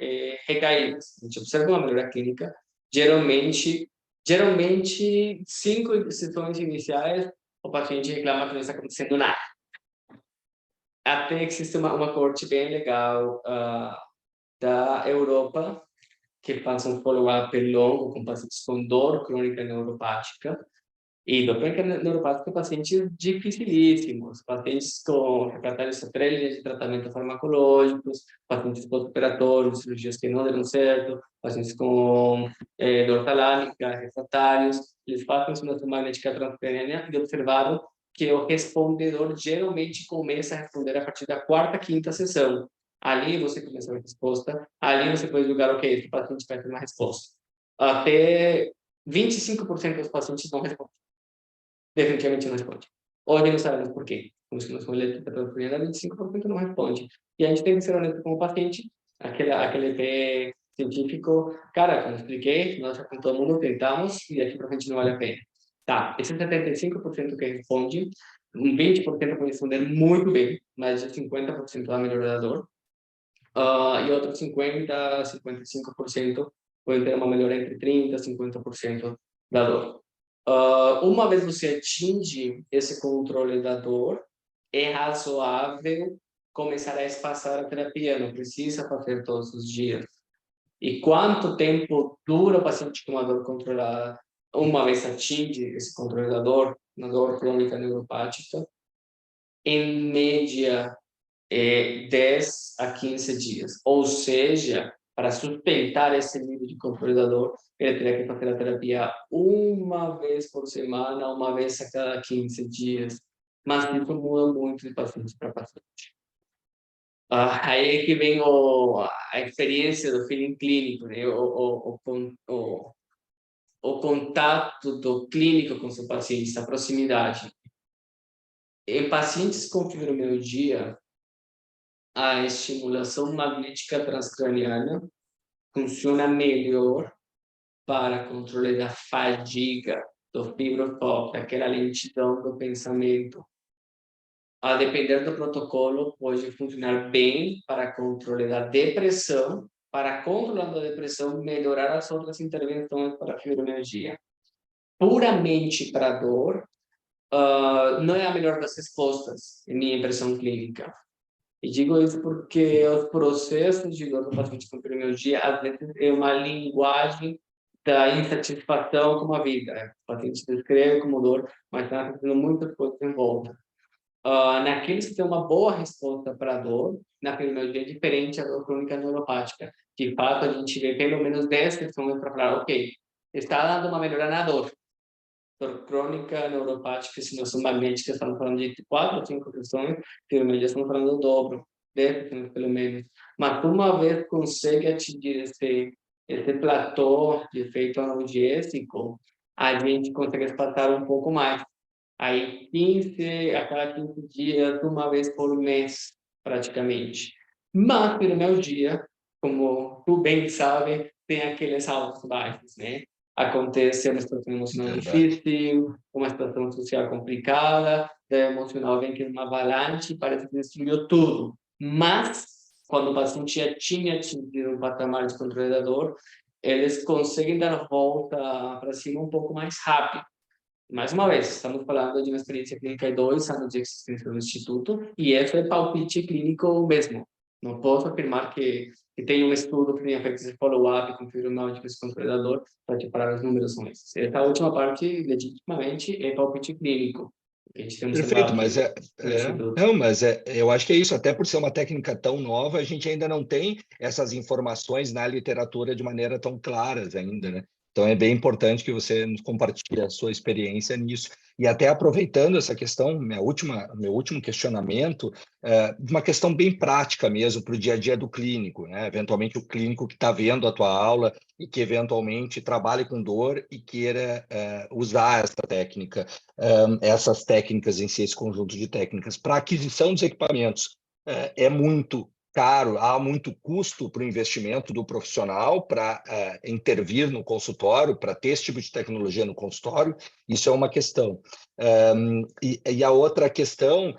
Speaker 2: recaídas. A gente observa uma melhora clínica, geralmente 5 sessões iniciais, o paciente reclama que não está acontecendo nada. Até existe uma corte bem legal da Europa, que faz um follow-up longo com pacientes com dor crônica neuropática. E dor crônica neuropática, pacientes dificilíssimos, pacientes com refratários a 3 linhas de tratamento farmacológicos, pacientes pós-operatórios, cirurgias que não deram certo, pacientes com dor talâmica, refratários. Eles fazem estimulação magnética transcraniana e observaram que o respondedor geralmente começa a responder a partir da 4ª, 5ª sessão. Ali você começa a resposta, ali você pode julgar, ok, esse paciente vai ter uma resposta. Até 25% dos pacientes não respondem. Definitivamente não responde. Hoje não sabemos por quê. Como se não for elétrica transcraniana, 25% não responde. E a gente tem que ser honesto com o paciente, aquele pé científico, cara, como eu expliquei, nós já com todo mundo tentamos e aqui para frente não vale a pena. Tá, esse 75% que responde, um 20% pode responder muito bem, mais de 50% da melhora da dor, e outros 50, 55% podem ter uma melhora entre 30% e 50% da dor. Uma vez você atinge esse controle da dor, é razoável começar a espaçar a terapia, não precisa fazer todos os dias. E quanto tempo dura o paciente com uma dor controlada? Uma vez atinge esse controle da dor, na dor crônica neuropática, em média, 10 a 15 dias. Ou seja, para sustentar esse nível de controle da dor, ele teria que fazer a terapia uma vez por semana, uma vez a cada 15 dias. Mas isso muda muito de paciente para paciente. Aí é que vem a experiência do feeling clínico, né? O contato do clínico com seu paciente, essa proximidade. Em pacientes com fibromialgia, a estimulação magnética transcraniana funciona melhor para controle da fadiga, do fibrofoco, aquela lentidão do pensamento. A depender do protocolo, pode funcionar bem para controle da depressão, para controlando a depressão, melhorar as outras intervenções para a fibromialgia. Puramente para dor, não é a melhor das respostas, em minha impressão clínica. E digo isso porque os processos de dor do paciente com fibromialgia, às vezes, é uma linguagem da insatisfação com a vida. O paciente descreve como dor, mas está acontecendo muitas coisas em volta. Naqueles que têm uma boa resposta para a dor, na fibromialgia é diferente da dor crônica neuropática. De fato, a gente vê pelo menos 10 questões para falar, ok, está dando uma melhora na dor. Dor crônica neuropática, estimulação magnética, estamos falando de 4 ou 5 questões, fibromialgia estamos falando do dobro, 10 questões pelo menos. Mas uma vez consegue atingir esse platô de efeito analgésico, a gente consegue espaçar um pouco mais. Aí, a cada 15 dias, uma vez por mês, praticamente. Mas, fibromialgia, como tu bem sabe, tem aqueles altos e baixos, né? Acontece uma situação emocional
Speaker 1: Verdade.
Speaker 2: difícil, uma situação social complicada, o emocional vem que uma avalanche e parece que destruiu tudo. Mas, quando o paciente já tinha atingido um patamar de controle da dor, eles conseguem dar a volta para cima um pouco mais rápido. Mais uma vez, estamos falando de uma experiência clínica de 2 anos de existência do Instituto, e esse é palpite clínico mesmo. Não posso afirmar que tem um estudo que tenha feito esse follow-up com fibromialgia esse controlador para te parar os números são esses. Essa última parte, legitimamente, é palpite clínico, que a gente tem
Speaker 1: Perfeito,
Speaker 2: observado
Speaker 1: mas
Speaker 2: aqui no Instituto.
Speaker 1: não, mas eu acho que é isso, até por ser uma técnica tão nova, a gente ainda não tem essas informações na literatura de maneira tão claras ainda, né? Então é bem importante que você nos compartilhe a sua experiência nisso. E até aproveitando essa questão, meu último questionamento, uma questão bem prática mesmo para o dia a dia do clínico, né? Eventualmente o clínico que está vendo a tua aula e que eventualmente trabalhe com dor e queira usar essa técnica, essas técnicas em si, esse conjunto de técnicas. Para aquisição dos equipamentos, é muito caro, há muito custo para o investimento do profissional para intervir no consultório, para ter esse tipo de tecnologia no consultório, isso é uma questão. E a outra questão,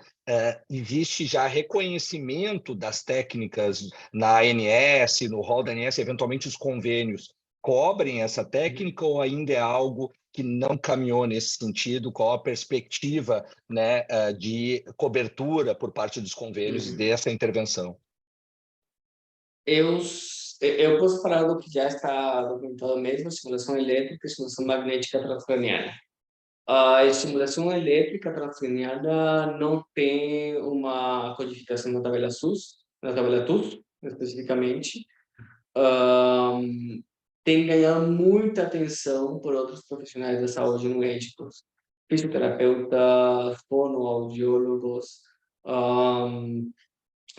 Speaker 1: existe já reconhecimento das técnicas na ANS, no rol da ANS, eventualmente os convênios cobrem essa técnica ou ainda é algo que não caminhou nesse sentido? Qual a perspectiva, né, de cobertura por parte dos convênios
Speaker 2: Uhum.
Speaker 1: dessa intervenção?
Speaker 2: Eu posso falar do que já está documentado mesmo, estimulação elétrica e estimulação magnética transcraniana. A estimulação elétrica transcraniana não tem uma codificação na tabela SUS, na tabela TUS, especificamente. Tem ganhado muita atenção por outros profissionais da saúde, médicos, fisioterapeutas, fonoaudiólogos.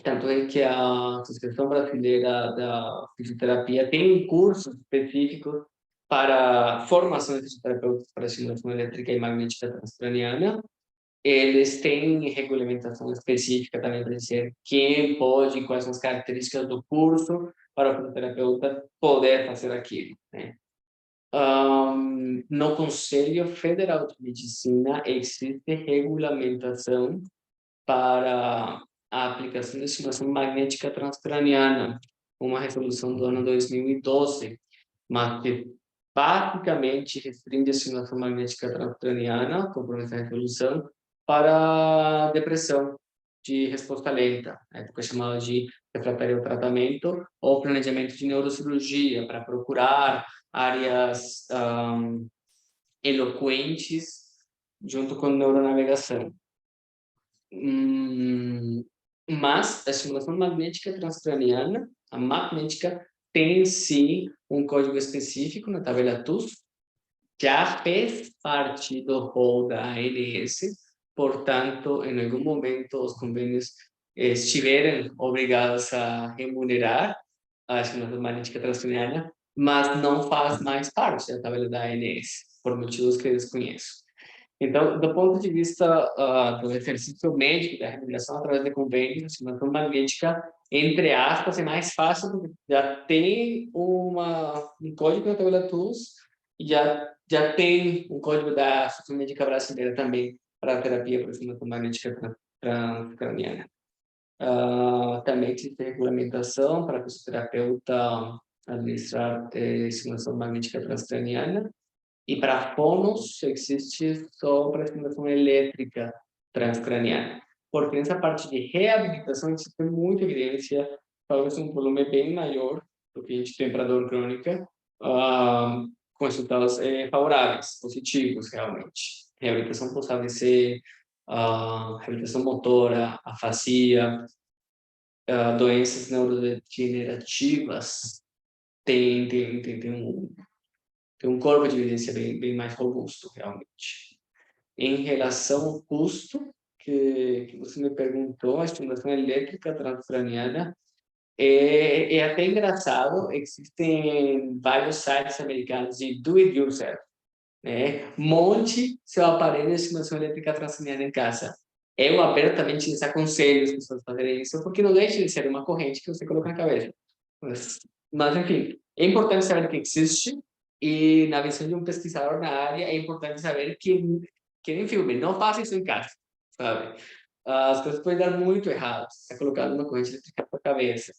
Speaker 2: Tanto é que a Associação Brasileira da Fisioterapia tem cursos específicos para formação de fisioterapeutas para estimulação elétrica e magnética transcraniana. Eles têm regulamentação específica também para dizer quem pode, quais são as características do curso para o fisioterapeuta poder fazer aquilo, né? No Conselho Federal de Medicina existe regulamentação para a aplicação de estimulação magnética transcraniana, uma resolução do ano 2012, mas que basicamente restringe a estimulação magnética transcraniana, compromete a resolução, para depressão de resposta lenta, na época chamada de refratário ao tratamento, ou planejamento de neurocirurgia, para procurar áreas eloquentes junto com neuronavegação. Mas a estimulação magnética transcraniana, a magnética, tem sim um código específico na tabela TUS, já fez parte do rol da ANS, portanto, em algum momento os convênios estiveram obrigados a remunerar a estimulação magnética transcraniana, mas não faz mais parte da tabela da ANS, por motivos que eu desconheço. Então, do ponto de vista do exercício médico, da remuneração através de convênios, a estimulação magnética, entre aspas, é mais fácil, porque já tem um código na tabela TUS, e já tem um código da Associação Médica Brasileira também para a terapia por estimulação magnética transcraniana. Também existe regulamentação para o fisioterapeuta administrar estimulação magnética transcraniana. E para fonos, existe só para estimulação elétrica transcraniana. Porque nessa parte de reabilitação existe muita evidência, talvez um volume bem maior do que a gente tem para dor crônica, com resultados favoráveis, positivos, realmente. Reabilitação pode ser reabilitação motora, afasia, doenças neurodegenerativas, tem um corpo de evidência bem mais robusto, realmente. Em relação ao custo, que você me perguntou, a estimulação elétrica transcraniana, é até engraçado, existem vários sites americanos de do-it-yourself, né? Monte seu aparelho de estimulação elétrica transcraniana em casa. Eu abertamente desaconselho as pessoas a fazerem isso, porque não deixa de ser uma corrente que você coloca na cabeça. Mas enfim, é importante saber que existe, e na visão de um pesquisador na área, é importante saber que nem filme, não faça isso em casa, sabe? As coisas podem dar muito errado, você está colocando uma corrente elétrica na cabeça.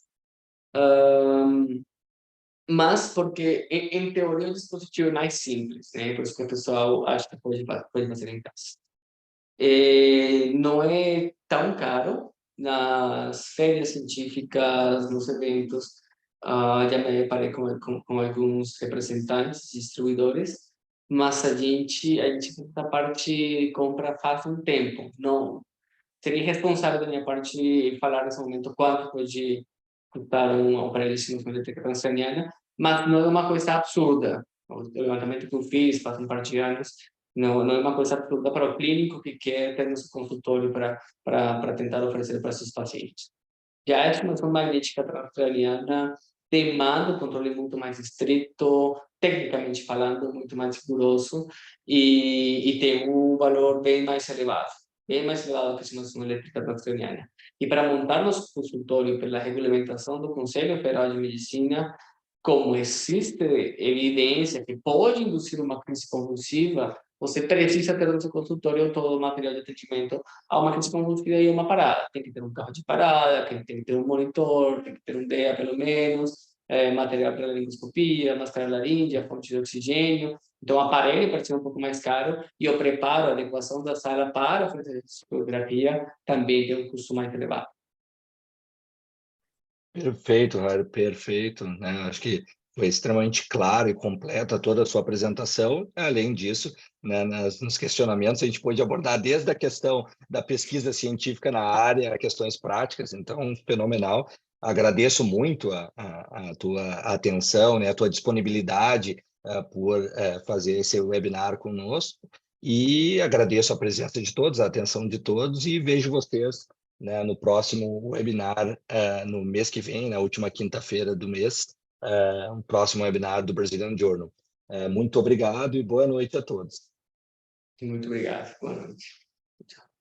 Speaker 2: Mas porque, em teoria, o dispositivo é mais simples, né? Por isso que o pessoal acha que pode fazer em casa. Não é tão caro. Nas férias científicas, nos eventos, já me deparei com alguns representantes, distribuidores, mas a gente essa parte compra faz um tempo. Não seria irresponsável da minha parte falar nesse momento quanto pode custar um aparelho de estimulação elétrica transcraniana, mas não é uma coisa absurda. O levantamento que eu fiz, faz um par de anos, não é uma coisa absurda para o clínico que quer ter no seu consultório para tentar oferecer para seus pacientes. Já a estimulação magnética transcraniana demanda um controle muito mais estrito, tecnicamente falando, muito mais rigoroso, e tem um valor bem mais elevado que a estimulação elétrica transcraniana. E para montar nosso consultório pela regulamentação do Conselho Federal de Medicina, como existe evidência que pode induzir uma crise convulsiva, você precisa ter no seu consultório todo o material de atendimento a uma crise convulsiva e uma parada. Tem que ter um carro de parada, tem que ter um monitor, tem que ter um DEA pelo menos, material para laringoscopia, máscara laríngea, fonte de oxigênio. Então, o aparelho pode ser um pouco mais caro, e o preparo, a adequação da sala para a fotografia também tem um custo mais elevado.
Speaker 1: Perfeito, Raio, perfeito, né? Acho que foi extremamente claro e completa toda a sua apresentação. Além disso, né, nos questionamentos, a gente pôde abordar desde a questão da pesquisa científica na área, questões práticas, então, fenomenal. Agradeço muito a tua atenção, né, a tua disponibilidade por fazer esse webinar conosco, e agradeço a presença de todos, a atenção de todos, e vejo vocês, né, no próximo webinar, no mês que vem, na última quinta-feira do mês, um próximo webinar do Brazilian Journal. Muito obrigado e boa noite a todos.
Speaker 2: Muito obrigado. Boa noite. Tchau.